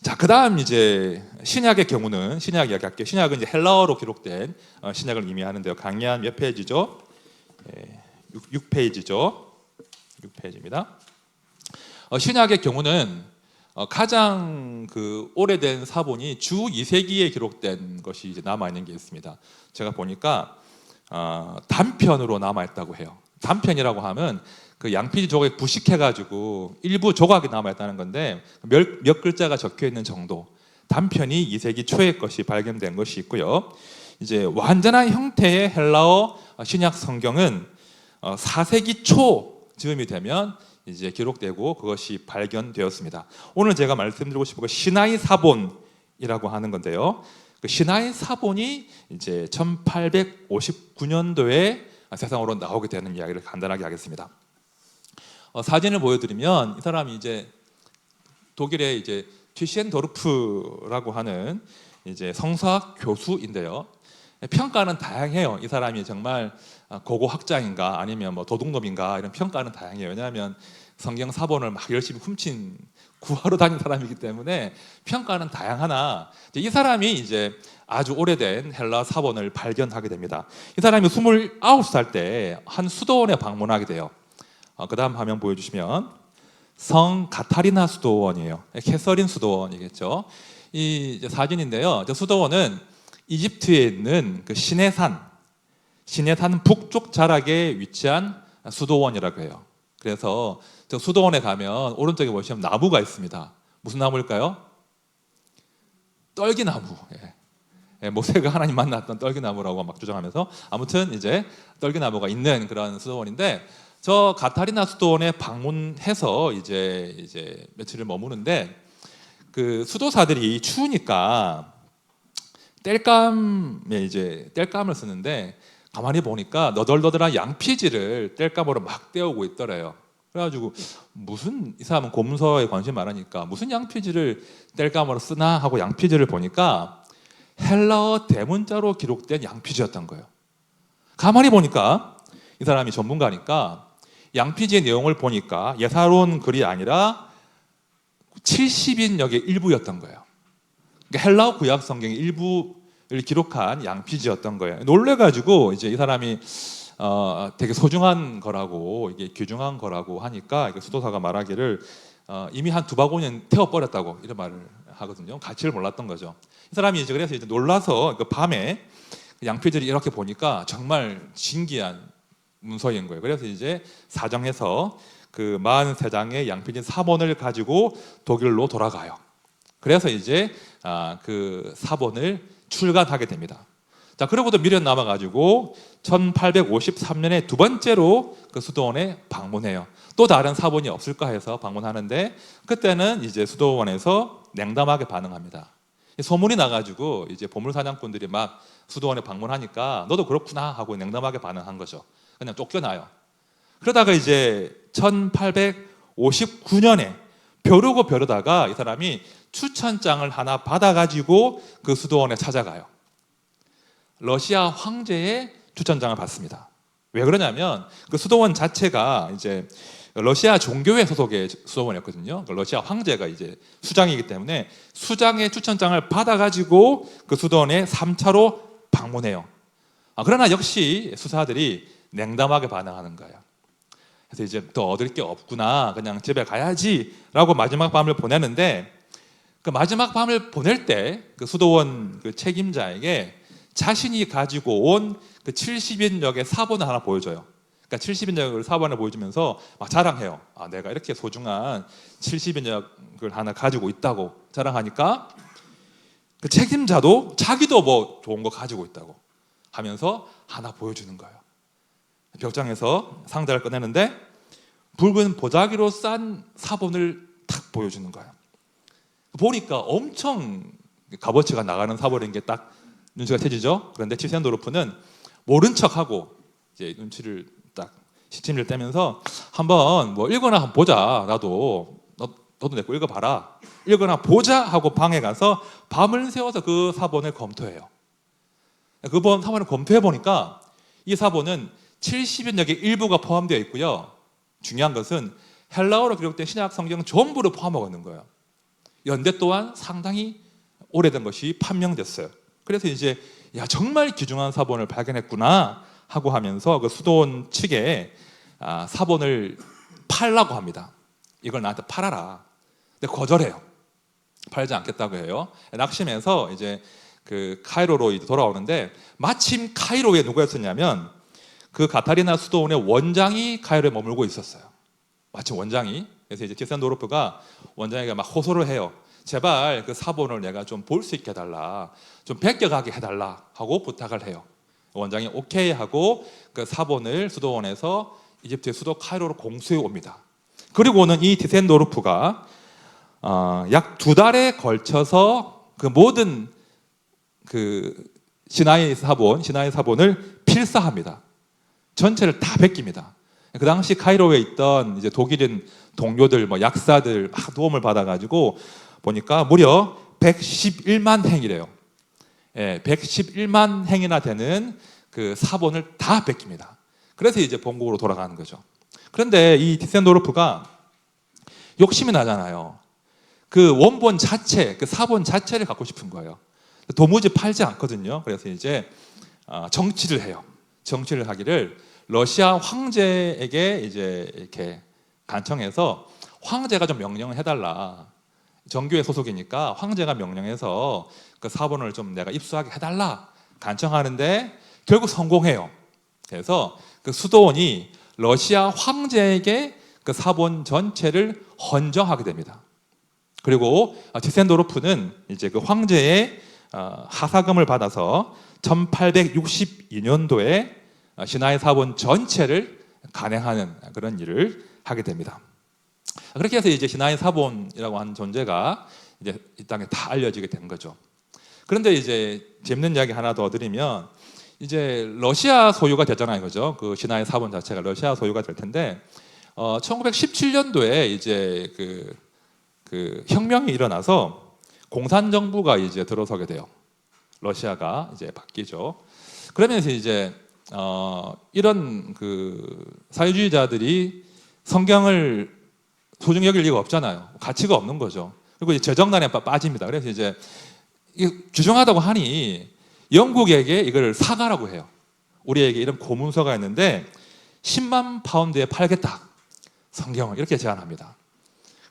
S1: 자, 그다음 이제 신약의 경우는 신약 이야기할게요. 신약은 이제 헬라어로 기록된 신약을 의미하는데요. 강의 몇 페이지죠? 6페이지죠. 6페이지입니다. 신약의 경우는 가장 그 오래된 사본이 주 2세기에 기록된 것이 이제 남아 있는 게 있습니다. 제가 보니까 단편으로 남아 있다고 해요. 단편이라고 하면 그 양피지 조각에 부식해가지고 일부 조각이 남아 있다는 건데 몇 글자가 적혀 있는 정도. 단편이 2세기 초의 것이 발견된 것이 있고요. 이제 완전한 형태의 헬라어 신약 성경은 4세기 초 즈음이 되면 이제 기록되고 그것이 발견되었습니다. 오늘 제가 말씀드리고 싶은 건 시나이 사본이라고 하는 건데요. 그 시나이 사본이 이제 1859년도에 세상으로 나오게 되는 이야기를 간단하게 하겠습니다. 사진을 보여드리면 이 사람이 이제 독일의 이제 튀시엔도르프라고 하는 이제 성서학 교수인데요. 평가는 다양해요. 이 사람이 정말 고고학자인가 아니면 뭐 도둑놈인가 이런 평가는 다양해요. 왜냐하면 성경 사본을 막 열심히 훔친 구하러 다닌 사람이기 때문에 평가는 다양하나 이 사람이 이제 아주 오래된 헬라 사본을 발견하게 됩니다. 이 사람이 29살 때 한 수도원에 방문하게 돼요. 그 다음 화면 보여주시면 성 가타리나 수도원이에요. 캐서린 수도원이겠죠. 이 사진인데요. 저 수도원은 이집트에 있는 그 시내산 북쪽 자락에 위치한 수도원이라고 해요. 그래서 저 수도원에 가면 오른쪽에 보시면 나무가 있습니다. 무슨 나무일까요? 떨기나무. 모세가 하나님 만났던 떨기나무라고 막 주장하면서 아무튼 이제 떨기나무가 있는 그런 수도원인데 저 가타리나 수도원에 방문해서 이제 며칠을 머무는데 그 수도사들이 추우니까 땔감을 쓰는데 가만히 보니까 너덜너덜한 양피지를 땔감으로 막 떼오고 있더래요. 그래가지고 무슨 이 사람은 고문서에 관심 많으니까 무슨 양피지를 땔감으로 쓰나 하고 양피지를 보니까 헬라어 대문자로 기록된 양피지였던 거예요. 가만히 보니까 이 사람이 전문가니까 양피지의 내용을 보니까 예사로운 글이 아니라 70인역의 일부였던 거예요. 그러니까 헬라어 구약 성경의 일부를 기록한 양피지였던 거예요. 놀래가지고 이제 이 사람이 되게 소중한 거라고 이게 귀중한 거라고 하니까 수도사가 말하기를 이미 한 2바구니는 태워버렸다고 이런 말을 하거든요. 가치를 몰랐던 거죠. 이 사람이 이제 그래서 이제 놀라서 그 밤에 양피지를 이렇게 보니까 정말 신기한 문서인 거예요. 그래서 이제 사정해서 그 43장의 양피지 사본을 가지고 독일로 돌아가요. 그래서 이제 그 사본을 출간하게 됩니다. 자, 그러고도 미련 남아가지고 1853년에 두 번째로 그 수도원에 방문해요. 또 다른 사본이 없을까 해서 방문하는데 그때는 이제 수도원에서 냉담하게 반응합니다. 소문이 나가지고 이제 보물사냥꾼들이 막 수도원에 방문하니까 너도 그렇구나 하고 냉담하게 반응한 거죠. 그냥 쫓겨나요. 그러다가 이제 1859년에 벼르다가 이 사람이 추천장을 하나 받아가지고 그 수도원에 찾아가요. 러시아 황제의 추천장을 받습니다. 왜 그러냐면 그 수도원 자체가 이제 러시아 종교회 소속의 수도원이었거든요. 러시아 황제가 이제 수장이기 때문에 수장의 추천장을 받아가지고 그 수도원에 3차로 방문해요. 그러나 역시 수사들이 냉담하게 반응하는 거예요. 그래서 이제 더 얻을 게 없구나, 그냥 집에 가야지라고 마지막 밤을 보내는데 그 마지막 밤을 보낼 때 그 수도원 그 책임자에게 자신이 가지고 온 그 70인역의 사본을 하나 보여줘요. 그러니까 70인역을 사본을 보여주면서 막 자랑해요. 내가 이렇게 소중한 70인역을 하나 가지고 있다고 자랑하니까 그 책임자도 자기도 뭐 좋은 거 가지고 있다고 하면서 하나 보여주는 거예요. 벽장에서 상자를 꺼내는데 붉은 보자기로 싼 사본을 탁 보여주는 거예요. 보니까 엄청 값어치가 나가는 사본인 게 딱 눈치가 채지죠. 그런데 치센도르프는 모른 척하고 이제 눈치를 딱 시침을 떼면서 한번 뭐 읽거나 한번 보자. 너도 내 거 읽어봐라. 읽거나 보자 하고 방에 가서 밤을 새워서 그 사본을 검토해요. 그 사본을 검토해 보니까 이 사본은 70인역의 일부가 포함되어 있고요. 중요한 것은 헬라어로 기록된 신약 성경 전부를 포함하고 있는 거예요. 연대 또한 상당히 오래된 것이 판명됐어요. 그래서 이제 정말 귀중한 사본을 발견했구나 하고 하면서 그 수도원 측에 사본을 팔라고 합니다. 이걸 나한테 팔아라. 근데 거절해요. 팔지 않겠다고 해요. 낙심해서 이제 그 카이로로 돌아오는데 마침 카이로에 누가 있었냐면 그 가타리나 수도원의 원장이 카이로에 머물고 있었어요. 마침 원장이. 그래서 이제 티센도르프가 원장에게 막 호소를 해요. 제발 그 사본을 내가 좀 볼 수 있게 해달라, 좀 베껴가게 해달라 하고 부탁을 해요. 원장이 오케이 하고 그 사본을 수도원에서 이집트의 수도 카이로로 공수해 옵니다. 그리고는 이 티센도르프가 약 2달에 걸쳐서 그 모든 그 시나이 사본을 필사합니다. 전체를 다 베낍니다. 그 당시 카이로에 있던 이제 독일인 동료들, 약사들 막 도움을 받아가지고 보니까 무려 111만 행이래요. 111만 행이나 되는 그 사본을 다 베낍니다. 그래서 이제 본국으로 돌아가는 거죠. 그런데 이 티센도르프가 욕심이 나잖아요. 그 원본 자체, 그 사본 자체를 갖고 싶은 거예요. 도무지 팔지 않거든요. 그래서 이제 정치를 해요. 정치를 하기를 러시아 황제에게 이제 이렇게 간청해서 황제가 좀 명령을 해달라. 정교회 소속이니까 황제가 명령해서 그 사본을 좀 내가 입수하게 해달라 간청하는데 결국 성공해요. 그래서 그 수도원이 러시아 황제에게 그 사본 전체를 헌정하게 됩니다. 그리고 티센도르프는 이제 그 황제의 하사금을 받아서 1862년도에 시나이 사본 전체를 간행하는 그런 일을 하게 됩니다. 그렇게 해서 이제 신하인 사본이라고 하는 존재가 이제 이 땅에 다 알려지게 된 거죠. 그런데 이제 재밌는 이야기 하나 더 드리면, 이제 러시아 소유가 됐잖아요, 그죠? 그 신하인 사본 자체가 러시아 소유가 될 텐데, 1917년도에 이제 그 혁명이 일어나서 공산 정부가 이제 들어서게 돼요. 러시아가 이제 바뀌죠. 그러면서 이제 이런 그 사회주의자들이 성경을 소중히 여길 리가 없잖아요. 가치가 없는 거죠. 그리고 이제 재정난에 빠집니다. 그래서 이제 규정하다고 하니 영국에게 이걸 사가라고 해요. 우리에게 이런 고문서가 있는데 10만 파운드에 팔겠다, 성경을, 이렇게 제안합니다.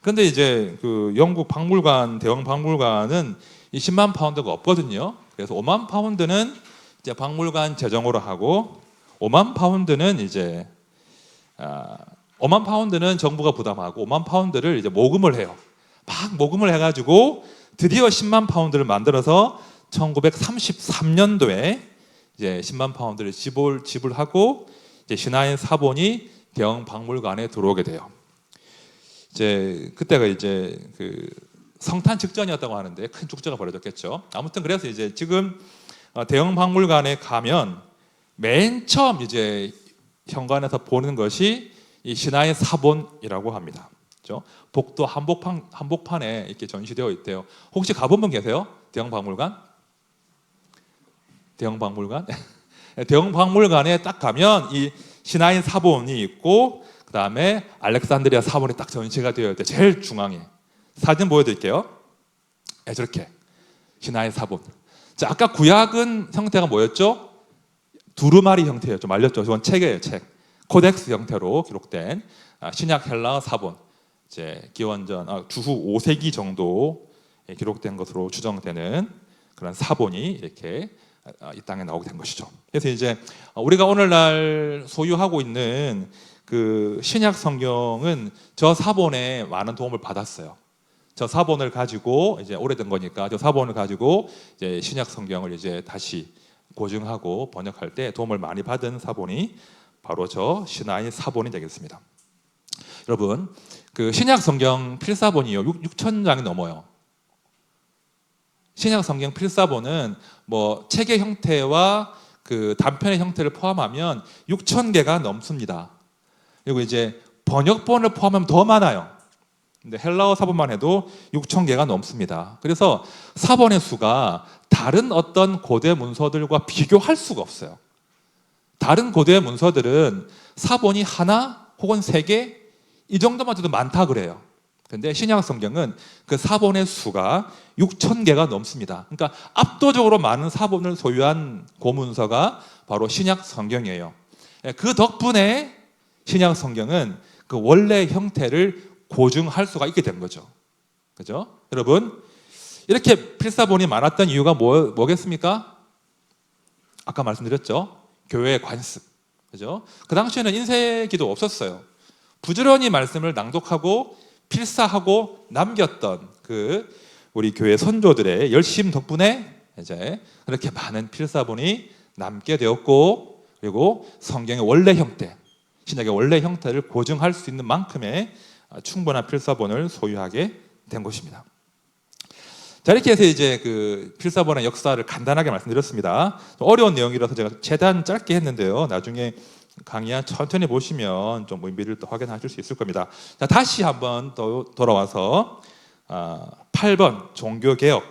S1: 그런데 이제 그 영국 박물관, 대형 박물관은 이 10만 파운드가 없거든요. 그래서 5만 파운드는 이제 박물관 재정으로 하고 5만 파운드는 이제 5만 파운드는 정부가 부담하고 5만 파운드를 이제 모금을 해요. 막 모금을 해가지고 드디어 10만 파운드를 만들어서 1933년도에 이제 10만 파운드를 지불하고 이제 신하인 사본이 대형 박물관에 들어오게 돼요. 이제 그때가 이제 그 성탄 직전이었다고 하는데 큰 축제가 벌어졌겠죠. 아무튼 그래서 이제 지금 대형 박물관에 가면 맨 처음 이제 현관에서 보는 것이 이 신하인 사본이라고 합니다. 그렇죠? 복도 한복판에 이렇게 전시되어 있대요. 혹시 가본 분 계세요? 대형 박물관? 대형 박물관? 대형 박물관에 딱 가면 이 신하인 사본이 있고, 그 다음에 알렉산드리아 사본이 딱 전시가 되어 있대요. 제일 중앙에. 사진 보여드릴게요. 네, 저렇게 신하인 사본. 자, 아까 구약은 형태가 뭐였죠? 두루마리 형태예요. 좀 알렸죠? 이건 책이에요, 책. 코덱스 형태로 기록된 신약 헬라어 사본, 이제 기원전 주후 5세기 정도 기록된 것으로 추정되는 그런 사본이 이렇게 이 땅에 나오게 된 것이죠. 그래서 이제 우리가 오늘날 소유하고 있는 그 신약 성경은 저 사본에 많은 도움을 받았어요. 저 사본을 가지고, 이제 오래된 거니까 저 사본을 가지고 이제 신약 성경을 이제 다시 고증하고 번역할 때 도움을 많이 받은 사본이 바로 저 신하인 사본이 되겠습니다. 여러분, 그 신약 성경 필사본이요 6,000장이 넘어요. 신약 성경 필사본은 뭐 책의 형태와 그 단편의 형태를 포함하면 6,000개가 넘습니다. 그리고 이제 번역본을 포함하면 더 많아요. 근데 헬라어 사본만 해도 6,000개가 넘습니다. 그래서 사본의 수가 다른 어떤 고대 문서들과 비교할 수가 없어요. 다른 고대 문서들은 사본이 하나 혹은 3개 이 정도만 돼도 많다 그래요. 그런데 신약 성경은 그 사본의 수가 6,000개가 넘습니다. 그러니까 압도적으로 많은 사본을 소유한 고문서가 바로 신약 성경이에요. 그 덕분에 신약 성경은 그 원래 형태를 고증할 수가 있게 된 거죠. 그죠? 여러분, 이렇게 필사본이 많았던 이유가 뭐겠습니까? 아까 말씀드렸죠. 교회의 관습. 그죠? 그 당시에는 인쇄기도 없었어요. 부지런히 말씀을 낭독하고 필사하고 남겼던 그 우리 교회 선조들의 열심 덕분에 이제 그렇게 많은 필사본이 남게 되었고, 그리고 성경의 원래 형태, 신약의 원래 형태를 고증할 수 있는 만큼의 충분한 필사본을 소유하게 된 것입니다. 자, 이렇게 해서 이제 그 필사본의 역사를 간단하게 말씀드렸습니다. 어려운 내용이라서 제가 최대한 짧게 했는데요. 나중에 강의 천천히 보시면 좀 의미를 또 확인하실 수 있을 겁니다. 자, 다시 한번 더 돌아와서 8번 종교개혁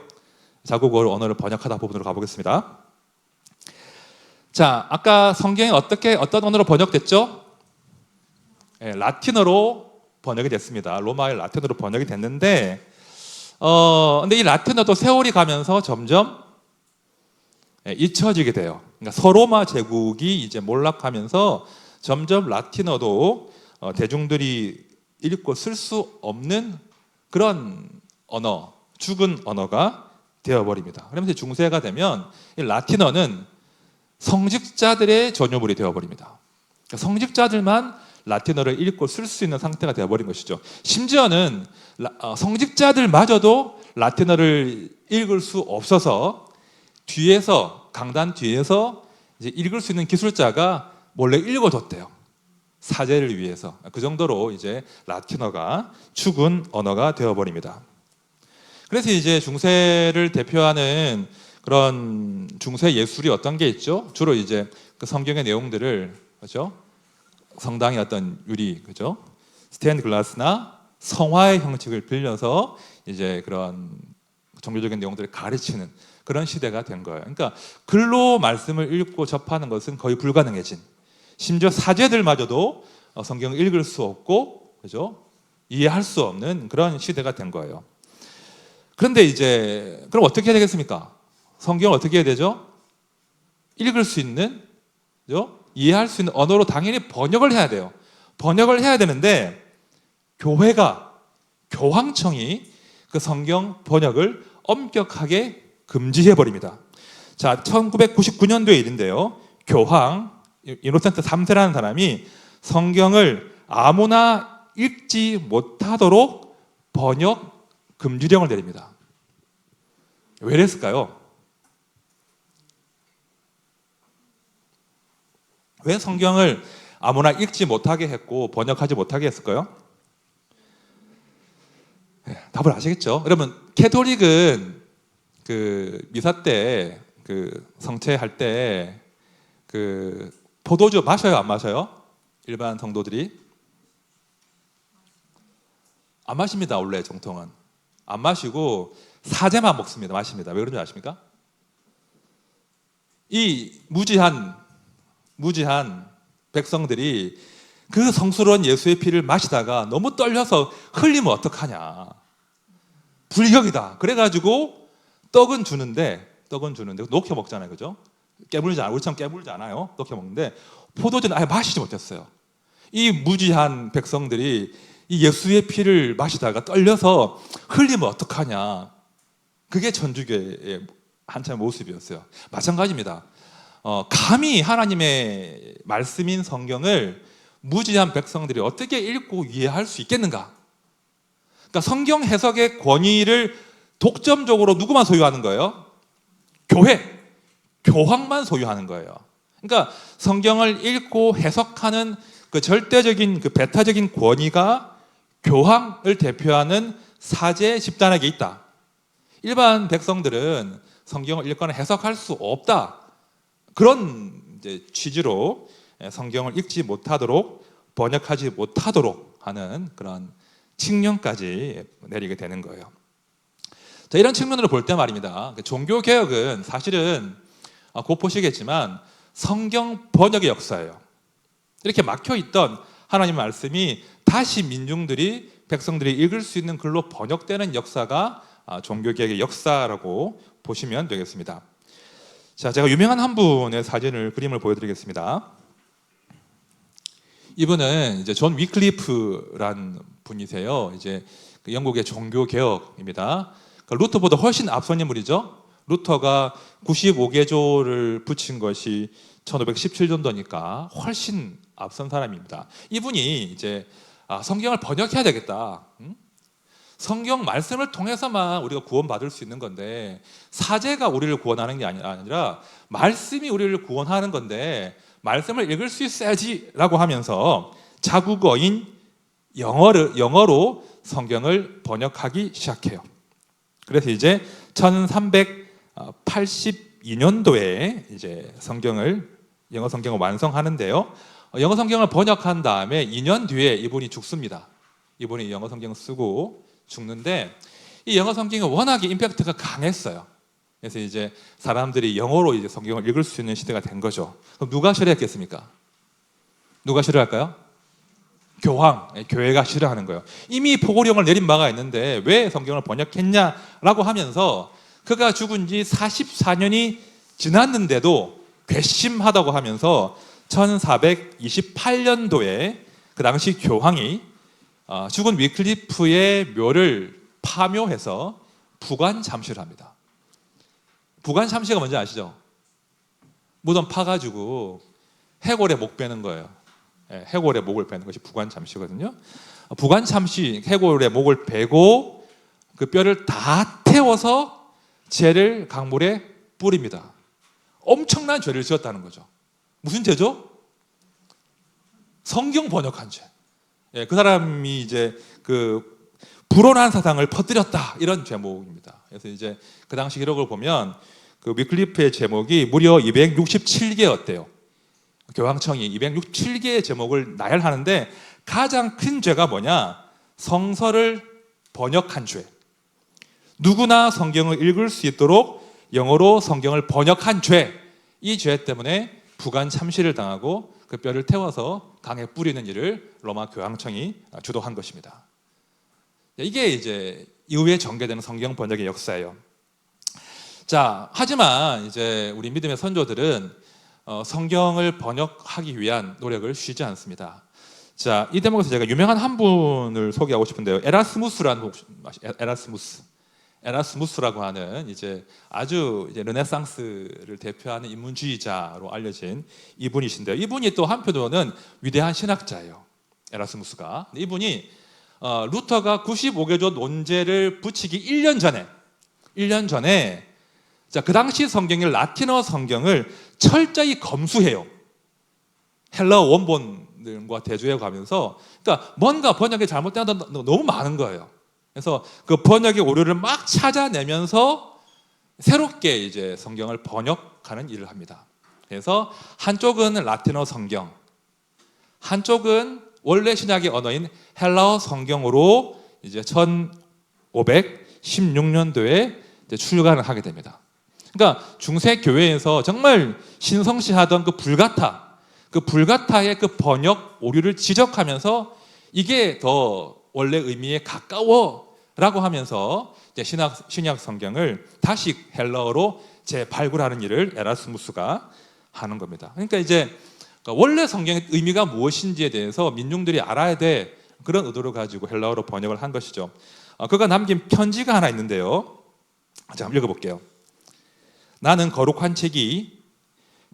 S1: 자국어를 언어를 번역하다 부분으로 가보겠습니다. 자, 아까 성경이 어떤 언어로 번역됐죠? 네, 라틴어로 번역이 됐습니다. 로마의 라틴어로 번역이 됐는데, 근데 이 라틴어도 세월이 가면서 점점 잊혀지게 돼요. 그러니까 서로마 제국이 이제 몰락하면서 점점 라틴어도 대중들이 읽고 쓸 수 없는 그런 언어, 죽은 언어가 되어버립니다. 그러면서 중세가 되면 이 라틴어는 성직자들의 전유물이 되어버립니다. 그러니까 성직자들만 라틴어를 읽고 쓸 수 있는 상태가 되어버린 것이죠. 심지어는 성직자들마저도 라틴어를 읽을 수 없어서 뒤에서, 강단 뒤에서 이제 읽을 수 있는 기술자가 몰래 읽어줬대요. 사제를 위해서 그 정도로 이제 라틴어가 죽은 언어가 되어버립니다. 그래서 이제 중세를 대표하는 그런 중세 예술이 어떤 게 있죠? 주로 이제 그 성경의 내용들을 그죠? 성당의 어떤 유리 그죠? 스테인드 글라스나 성화의 형식을 빌려서 이제 그런 종교적인 내용들을 가르치는 그런 시대가 된 거예요. 그러니까 글로 말씀을 읽고 접하는 것은 거의 불가능해진. 심지어 사제들마저도 성경을 읽을 수 없고 그죠? 이해할 수 없는 그런 시대가 된 거예요. 그런데 이제 그럼 어떻게 해야 되겠습니까? 성경을 어떻게 해야 되죠? 읽을 수 있는 그죠? 이해할 수 있는 언어로 당연히 번역을 해야 돼요. 번역을 해야 되는데 교회가 교황청이 그 성경 번역을 엄격하게 금지해 버립니다. 자, 1999년도에 일인데요. 교황 이노센트 3세라는 사람이 성경을 아무나 읽지 못하도록 번역 금지령을 내립니다. 왜 그랬을까요? 왜 성경을 아무나 읽지 못하게 했고 번역하지 못하게 했을까요? 답을 아시겠죠? 여러분, 캐톨릭은 그 미사 때 그 성체할 때 그 포도주 마셔요, 안 마셔요? 일반 성도들이 안 마십니다. 원래 정통은 안 마시고 사제만 먹습니다. 마십니다. 왜 그런지 아십니까? 이 무지한 백성들이 그 성스러운 예수의 피를 마시다가 너무 떨려서 흘리면 어떡하냐, 불격이다. 그래가지고 떡은 주는데 녹여 먹잖아요, 그죠? 깨물지 않아요. 우리처럼 깨물지 않아요. 녹여 먹는데 포도주는 아예 마시지 못했어요. 이 무지한 백성들이 이 예수의 피를 마시다가 떨려서 흘리면 어떡하냐. 그게 천주교의 한참 모습이었어요. 마찬가지입니다. 감히 하나님의 말씀인 성경을 무지한 백성들이 어떻게 읽고 이해할 수 있겠는가? 그러니까 성경 해석의 권위를 독점적으로 누구만 소유하는 거예요? 교황만 소유하는 거예요. 그러니까 성경을 읽고 해석하는 그 절대적인 그 배타적인 권위가 교황을 대표하는 사제 집단에게 있다. 일반 백성들은 성경을 읽거나 해석할 수 없다. 그런 이제 취지로 성경을 읽지 못하도록 번역하지 못하도록 하는 그런 칙령까지 내리게 되는 거예요. 자, 이런 측면으로 볼 때 말입니다. 종교 개혁은 사실은 곧 보시겠지만 성경 번역의 역사예요. 이렇게 막혀 있던 하나님 말씀이 다시 백성들이 읽을 수 있는 글로 번역되는 역사가 종교 개혁의 역사라고 보시면 되겠습니다. 자, 제가 유명한 한 분의 그림을 보여드리겠습니다. 이분은 이제 존 위클리프란 분이세요. 이제 그 영국의 종교 개혁입니다. 루터보다 훨씬 앞선 인물이죠. 루터가 95개조를 붙인 것이 1517년도니까 훨씬 앞선 사람입니다. 이분이 이제 성경을 번역해야 되겠다. 성경 말씀을 통해서만 우리가 구원받을 수 있는 건데 사제가 우리를 구원하는 게 아니라 말씀이 우리를 구원하는 건데 말씀을 읽을 수 있어야지 라고 하면서 자국어인 영어로 성경을 번역하기 시작해요. 그래서 이제 1382년도에 이제 영어 성경을 완성하는데요. 영어 성경을 번역한 다음에 2년 뒤에 이분이 죽습니다. 이분이 영어 성경을 쓰고 죽는데 이 영어 성경이 워낙에 임팩트가 강했어요. 그래서 이제 사람들이 영어로 이제 성경을 읽을 수 있는 시대가 된 거죠. 그럼 누가 싫어했겠습니까? 누가 싫어할까요? 교회가 싫어하는 거예요. 이미 포고령을 내린 바가 있는데 왜 성경을 번역했냐라고 하면서 그가 죽은 지 44년이 지났는데도 괘씸하다고 하면서 1428년도에 그 당시 교황이 죽은 위클리프의 묘를 파묘해서 부관 잠시를 합니다. 부관 잠시가 뭔지 아시죠? 무덤 파가지고 해골의 목 베는 거예요. 해골의 목을 베는 것이 부관 잠시거든요. 부관 잠시 해골의 목을 베고 그 뼈를 다 태워서 죄를 강물에 뿌립니다. 엄청난 죄를 지었다는 거죠. 무슨 죄죠? 성경 번역한 죄. 예, 그 사람이 이제 그 불온한 사상을 퍼뜨렸다 이런 제목입니다. 그래서 이제 그 당시 기록을 보면 그 위클리프의 제목이 무려 267개였대요. 교황청이 267개의 제목을 나열하는데 가장 큰 죄가 뭐냐? 성서를 번역한 죄. 누구나 성경을 읽을 수 있도록 영어로 성경을 번역한 죄. 이 죄 때문에 부관 참시를 당하고 그 뼈를 태워서 강에 뿌리는 일을 로마 교황청이 주도한 것입니다. 이게 이제 이후에 전개되는 성경 번역의 역사예요. 자, 하지만 이제 우리 믿음의 선조들은 성경을 번역하기 위한 노력을 쉬지 않습니다. 자, 이 대목에서 제가 유명한 한 분을 소개하고 싶은데요. 에라스무스라고 하는 이제 아주 이제 르네상스를 대표하는 인문주의자로 알려진 이분이신데요. 이분이 또 한편으로는 위대한 신학자예요. 에라스무스가. 이분이 루터가 95개조 논제를 붙이기 1년 전에 자, 그 당시 성경의 라틴어 성경을 철저히 검수해요. 헬라어 원본들과 대조해 가면서 그러니까 뭔가 번역이 잘못된 게 너무 많은 거예요. 그래서 그 번역의 오류를 막 찾아내면서 새롭게 이제 성경을 번역하는 일을 합니다. 그래서 한쪽은 라틴어 성경, 한쪽은 원래 신약의 언어인 헬라어 성경으로 이제 1516년도에 출간을 하게 됩니다. 그러니까 중세 교회에서 정말 신성시하던 그 불가타의 그 번역 오류를 지적하면서 이게 더 원래 의미에 가까워라고 하면서 이제 신약 성경을 다시 헬라어로 재발굴하는 일을 에라스무스가 하는 겁니다. 그러니까 이제 원래 성경의 의미가 무엇인지에 대해서 민중들이 알아야 돼, 그런 의도를 가지고 헬라어로 번역을 한 것이죠. 그가 남긴 편지가 하나 있는데요. 자, 한번 읽어볼게요. 나는 거룩한 책이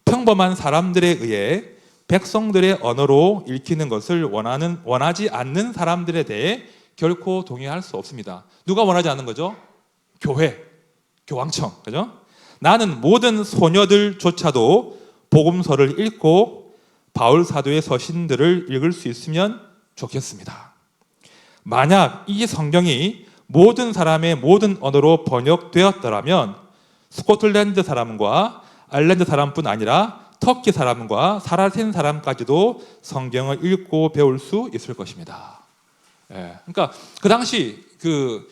S1: 평범한 사람들에 의해 백성들의 언어로 읽히는 것을 원하지 않는 사람들에 대해 결코 동의할 수 없습니다. 누가 원하지 않는 거죠? 교황청, 그죠? 나는 모든 소녀들조차도 복음서를 읽고 바울 사도의 서신들을 읽을 수 있으면 좋겠습니다. 만약 이 성경이 모든 사람의 모든 언어로 번역되었더라면 스코틀랜드 사람과 아일랜드 사람뿐 아니라 터키 사람과 사라센 사람까지도 성경을 읽고 배울 수 있을 것입니다. 예, 그러니까 그 당시 그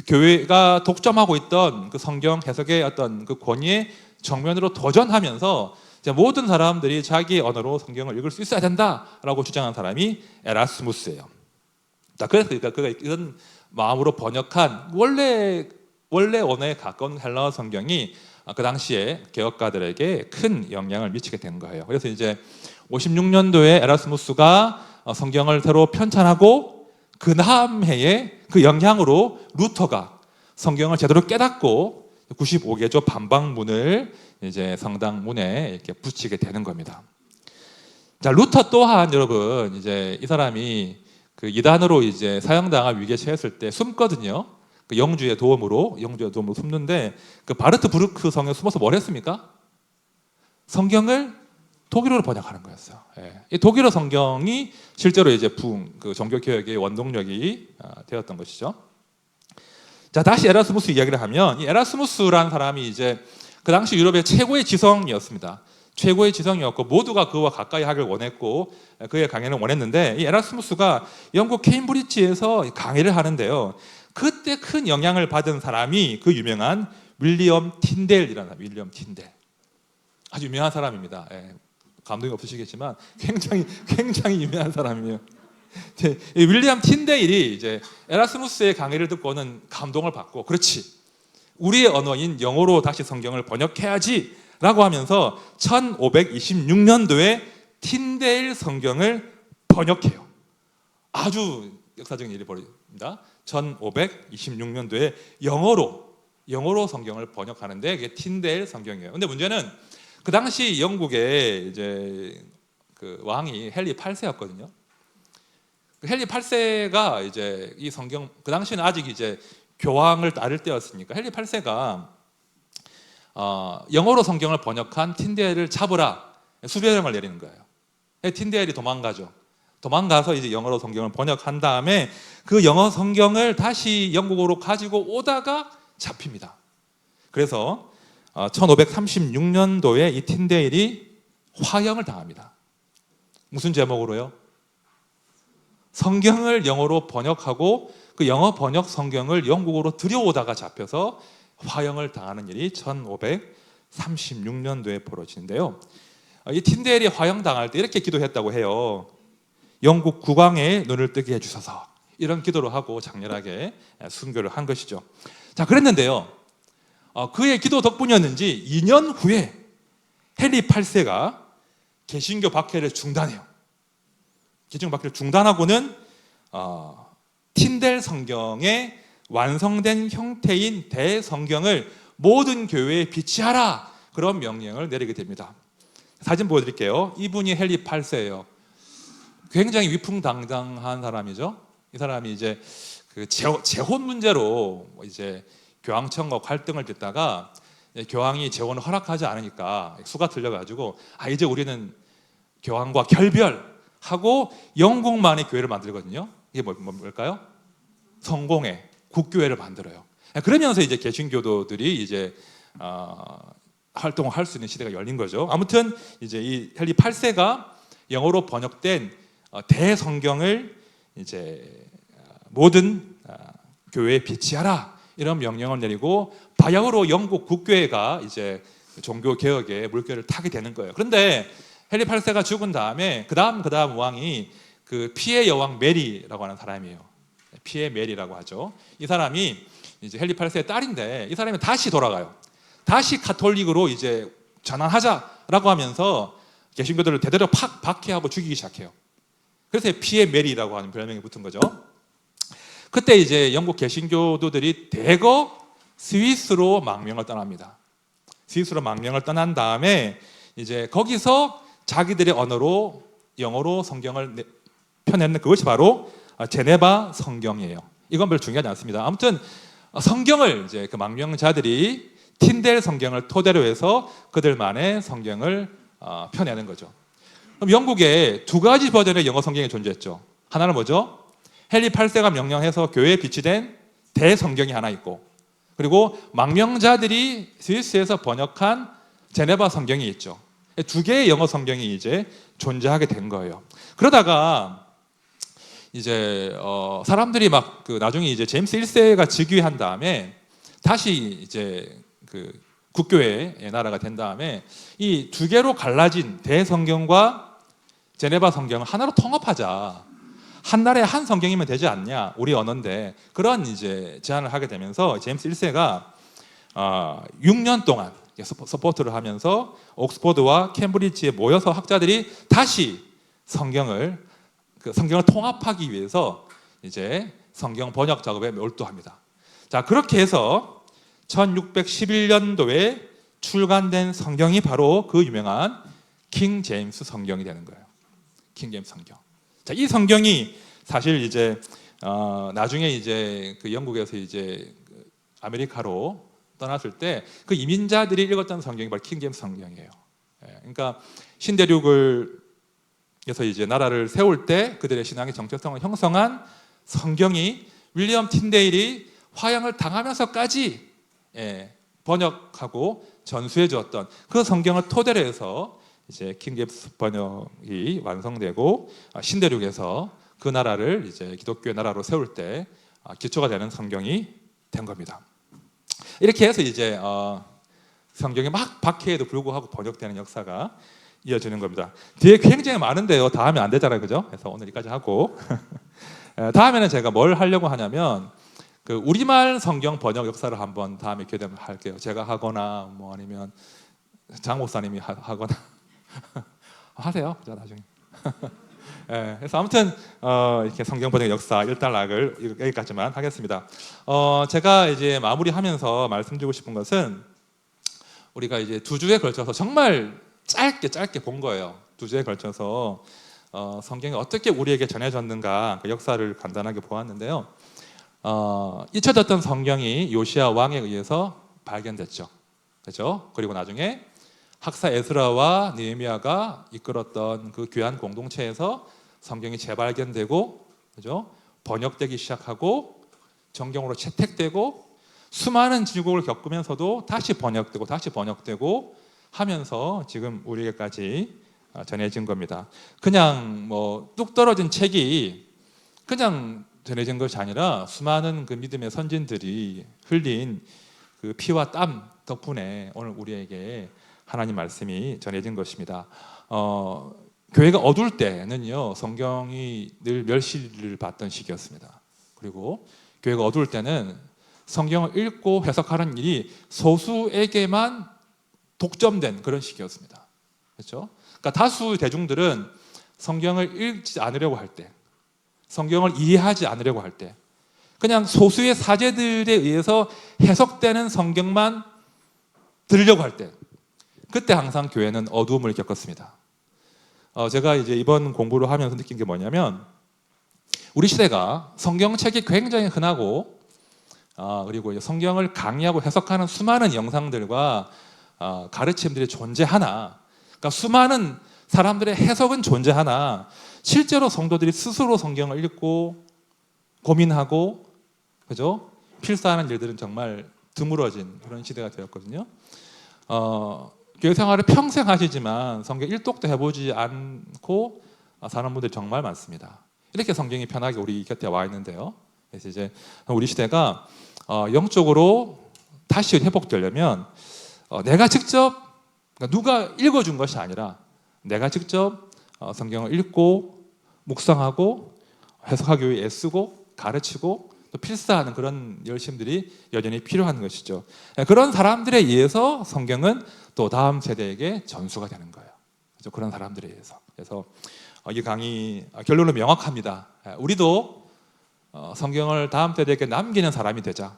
S1: 교회가 독점하고 있던 그 성경 해석의 어떤 그 권위의 정면으로 도전하면서 이제 모든 사람들이 자기 언어로 성경을 읽을 수 있어야 된다라고 주장한 사람이 에라스무스예요. 자, 그래서 그가 이런 마음으로 번역한 원래 언어에 가까운 헬라어 성경이 그 당시에 개혁가들에게 큰 영향을 미치게 된 거예요. 그래서 이제 56년도에 에라스무스가 성경을 새로 편찬하고 그 다음 해에 그 영향으로 루터가 성경을 제대로 깨닫고 95개조 반박문을 이제 성당 문에 이렇게 붙이게 되는 겁니다. 자, 루터 또한 여러분 이제 이 사람이 그 이단으로 이제 사형당할 위기에 처했을 때 숨거든요. 그 영주의 도움으로 숨는데 그 바르트부르크 성에 숨어서 뭘 했습니까? 성경을 독일어로 번역하는 거였어요. 예. 이 독일어 성경이 실제로 이제 그 종교 개혁의 원동력이 되었던 것이죠. 자, 다시 에라스무스 이야기를 하면 이 에라스무스라는 사람이 이제 그 당시 유럽의 최고의 지성이었습니다. 최고의 지성이었고 모두가 그와 가까이 하길 원했고 그의 강의를 원했는데 이 에라스무스가 영국 케임브리지에서 강의를 하는데요. 그때 큰 영향을 받은 사람이 그 유명한 윌리엄 틴델이라는 사람, 윌리엄 틴델. 아주 유명한 사람입니다. 예, 감동이 없으시겠지만 굉장히 유명한 사람이에요. 윌리엄 틴델이 이제 에라스무스의 강의를 듣고는 감동을 받고, 그렇지, 우리의 언어인 영어로 다시 성경을 번역해야지라고 하면서 1526년도에 틴델 성경을 번역해요. 아주 역사적인 일이 벌어집니다. 1526년도에 영어로 성경을 번역하는데 그게 틴델 성경이에요. 근데 문제는 그 당시 영국의 이제 그 왕이 헨리 8세였거든요. 헨리 8세가 이제 이 성경, 그 당시는 아직 이제 교황을 따를 때였으니까 헨리 8세가 영어로 성경을 번역한 틴델을 잡으라 수배령을 내리는 거예요. 틴델이 도망가죠. 도망가서 이제 영어로 성경을 번역한 다음에 그 영어 성경을 다시 영국어로 가지고 오다가 잡힙니다. 그래서 1536년도에 이 틴데일이 화형을 당합니다. 무슨 제목으로요? 성경을 영어로 번역하고 그 영어 번역 성경을 영국어로 들여오다가 잡혀서 화형을 당하는 일이 1536년도에 벌어지는데요. 이 틴데일이 화형 당할 때 이렇게 기도했다고 해요. 영국 국왕의 눈을 뜨게 해주소서. 이런 기도를 하고 장렬하게 순교를 한 것이죠. 자, 그랬는데요. 그의 기도 덕분이었는지 2년 후에 헨리 8세가 개신교 박해를 중단해요. 개신교 박해를 중단하고는 틴델 성경의 완성된 형태인 대성경을 모든 교회에 비치하라, 그런 명령을 내리게 됩니다. 사진 보여드릴게요. 이분이 헨리 8세예요. 굉장히 위풍당당한 사람이죠. 이 사람이 이제 그 재혼 문제로 이제 교황청과 갈등을 빚다가 교황이 재혼을 허락하지 않으니까 수가 틀려가지고 이제 우리는 교황과 결별하고 영국만의 교회를 만들거든요. 이게 뭘까요? 성공회 국교회를 만들어요. 그러면서 이제 개신교도들이 이제 활동을 할 수 있는 시대가 열린 거죠. 아무튼 이제 이 헨리 8세가 영어로 번역된 대성경을 이제 모든 교회에 비치하라, 이런 명령을 내리고 바야흐로 영국 국교회가 이제 종교 개혁의 물결을 타게 되는 거예요. 그런데 헨리 8세가 죽은 다음에 그다음 왕이 그 피의 여왕 메리라고 하는 사람이에요. 피의 메리라고 하죠. 이 사람이 이제 헨리 8세의 딸인데 이 사람이 다시 돌아가요. 다시 가톨릭으로 이제 전환하자라고 하면서 개신교들을 대대로 박해하고 죽이기 시작해요. 그래서 피의 메리라고 하는 별명이 붙은 거죠. 그때 이제 영국 개신교도들이 대거 스위스로 망명을 떠납니다. 스위스로 망명을 떠난 다음에 이제 거기서 자기들의 언어로 영어로 성경을 펴내는 그것이 바로 제네바 성경이에요. 이건 별로 중요하지 않습니다. 아무튼 성경을 이제 그 망명자들이 틴델 성경을 토대로 해서 그들만의 성경을 펴내는 거죠. 그럼 영국에 두 가지 버전의 영어 성경이 존재했죠. 하나는 뭐죠? 헨리 8세가 명령해서 교회에 비치된 대성경이 하나 있고, 그리고 망명자들이 스위스에서 번역한 제네바 성경이 있죠. 두 개의 영어 성경이 이제 존재하게 된 거예요. 그러다가 이제 사람들이 막 그 나중에 이제 제임스 1세가 즉위한 다음에 다시 이제 그 국교회의 나라가 된 다음에 이 두 개로 갈라진 대성경과 제네바 성경을 하나로 통합하자. 한 나라에 한 성경이면 되지 않냐, 우리 언어인데, 그런 이제 제안을 하게 되면서 제임스 1세가 6년 동안 서포트를 하면서 옥스퍼드와 캠브리지에 모여서 학자들이 다시 성경을 통합하기 위해서 이제 성경 번역 작업에 몰두합니다. 자, 그렇게 해서 1611년도에 출간된 성경이 바로 그 유명한 킹 제임스 성경이 되는 거예요. 킹 제임스 성경. 자, 이 성경이 사실 이제 나중에 이제 그 영국에서 이제 아메리카로 떠났을 때 그 이민자들이 읽었던 성경이 바로 킹 제임스 성경이에요. 그러니까 신대륙을 그래서 이제 나라를 세울 때 그들의 신앙의 정체성을 형성한 성경이 윌리엄 틴데일이 화형을 당하면서까지 번역하고 전수해 주었던 그 성경을 토대로 해서 이제 킹 제임스 번역이 완성되고 신대륙에서 그 나라를 이제 기독교의 나라로 세울 때 기초가 되는 성경이 된 겁니다. 이렇게 해서 이제 성경이 막 박해에도 불구하고 번역되는 역사가 이어지는 겁니다. 뒤에 굉장히 많은데요. 다 하면 안 되잖아요, 그죠? 그래서 오늘 여기까지 하고 다음에는 제가 뭘 하려고 하냐면 그 우리말 성경 번역 역사를 한번 다음에 기회 되면 할게요. 제가 하거나 뭐 아니면 장 목사님이 하거나 하세요. 자, 나중에. 그래서 아무튼 이렇게 성경 번역 역사 일단락을 여기까지만 하겠습니다. 제가 이제 마무리하면서 말씀드리고 싶은 것은 우리가 이제 2주에 걸쳐서 정말 짧게 본 거예요. 2주에 걸쳐서 성경이 어떻게 우리에게 전해졌는가 그 역사를 간단하게 보았는데요. 잊혀졌던 성경이 요시야 왕에 의해서 발견됐죠. 그렇죠? 그리고 나중에 학사 에스라와 느헤미야가 이끌었던 그 귀한 공동체에서 성경이 재발견되고, 그죠? 번역되기 시작하고 정경으로 채택되고 수많은 질곡을 겪으면서도 다시 번역되고 하면서 지금 우리에게까지 전해진 겁니다. 그냥 뭐 뚝 떨어진 책이 그냥 전해진 것이 아니라 수많은 그 믿음의 선진들이 흘린 그 피와 땀 덕분에 오늘 우리에게 하나님 말씀이 전해진 것입니다. 교회가 어두울 때는요, 성경이 늘 멸시를 받던 시기였습니다. 그리고 교회가 어두울 때는 성경을 읽고 해석하는 일이 소수에게만 독점된 그런 시기였습니다. 그렇죠? 그러니까 다수 대중들은 성경을 읽지 않으려고 할 때, 성경을 이해하지 않으려고 할 때, 그냥 소수의 사제들에 의해서 해석되는 성경만 들으려고 할 때, 그때 항상 교회는 어두움을 겪었습니다. 제가 이제 이번 공부를 하면서 느낀 게 뭐냐면, 우리 시대가 성경책이 굉장히 흔하고, 그리고 이제 성경을 강의하고 해석하는 수많은 영상들과 가르침들이 존재하나, 그러니까 수많은 사람들의 해석은 존재하나 실제로 성도들이 스스로 성경을 읽고 고민하고, 그죠? 필사하는 일들은 정말 드물어진 그런 시대가 되었거든요. 교회 생활을 평생 하시지만 성경 일독도 해보지 않고 사는 분들이 정말 많습니다. 이렇게 성경이 편하게 우리 곁에 와 있는데요. 그래서 이제 우리 시대가 영적으로 다시 회복되려면 내가 직접, 그러니까 누가 읽어준 것이 아니라 내가 직접 성경을 읽고 묵상하고 해석하기 위해 애쓰고 가르치고 또 필사하는 그런 열심들이 여전히 필요한 것이죠. 그런 사람들에 의해서 성경은 또 다음 세대에게 전수가 되는 거예요. 그렇죠? 그런 사람들에 의해서. 그래서 이 강의 결론은 명확합니다. 우리도 성경을 다음 세대에게 남기는 사람이 되자.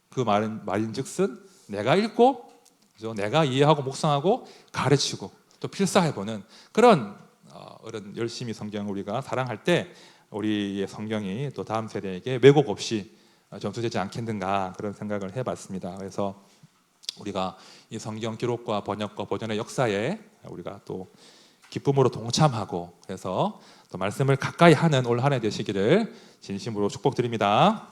S1: 그 말인즉슨 내가 읽고, 그죠? 내가 이해하고 묵상하고 가르치고 또 필사해보는 그런 열심히 성경을 우리가 사랑할 때 우리의 성경이 또 다음 세대에게 왜곡 없이 전수되지 않겠는가, 그런 생각을 해봤습니다. 그래서 우리가 이 성경 기록과 번역과 보존의 역사에 우리가 또 기쁨으로 동참하고, 그래서 또 말씀을 가까이 하는 올 한 해 되시기를 진심으로 축복드립니다.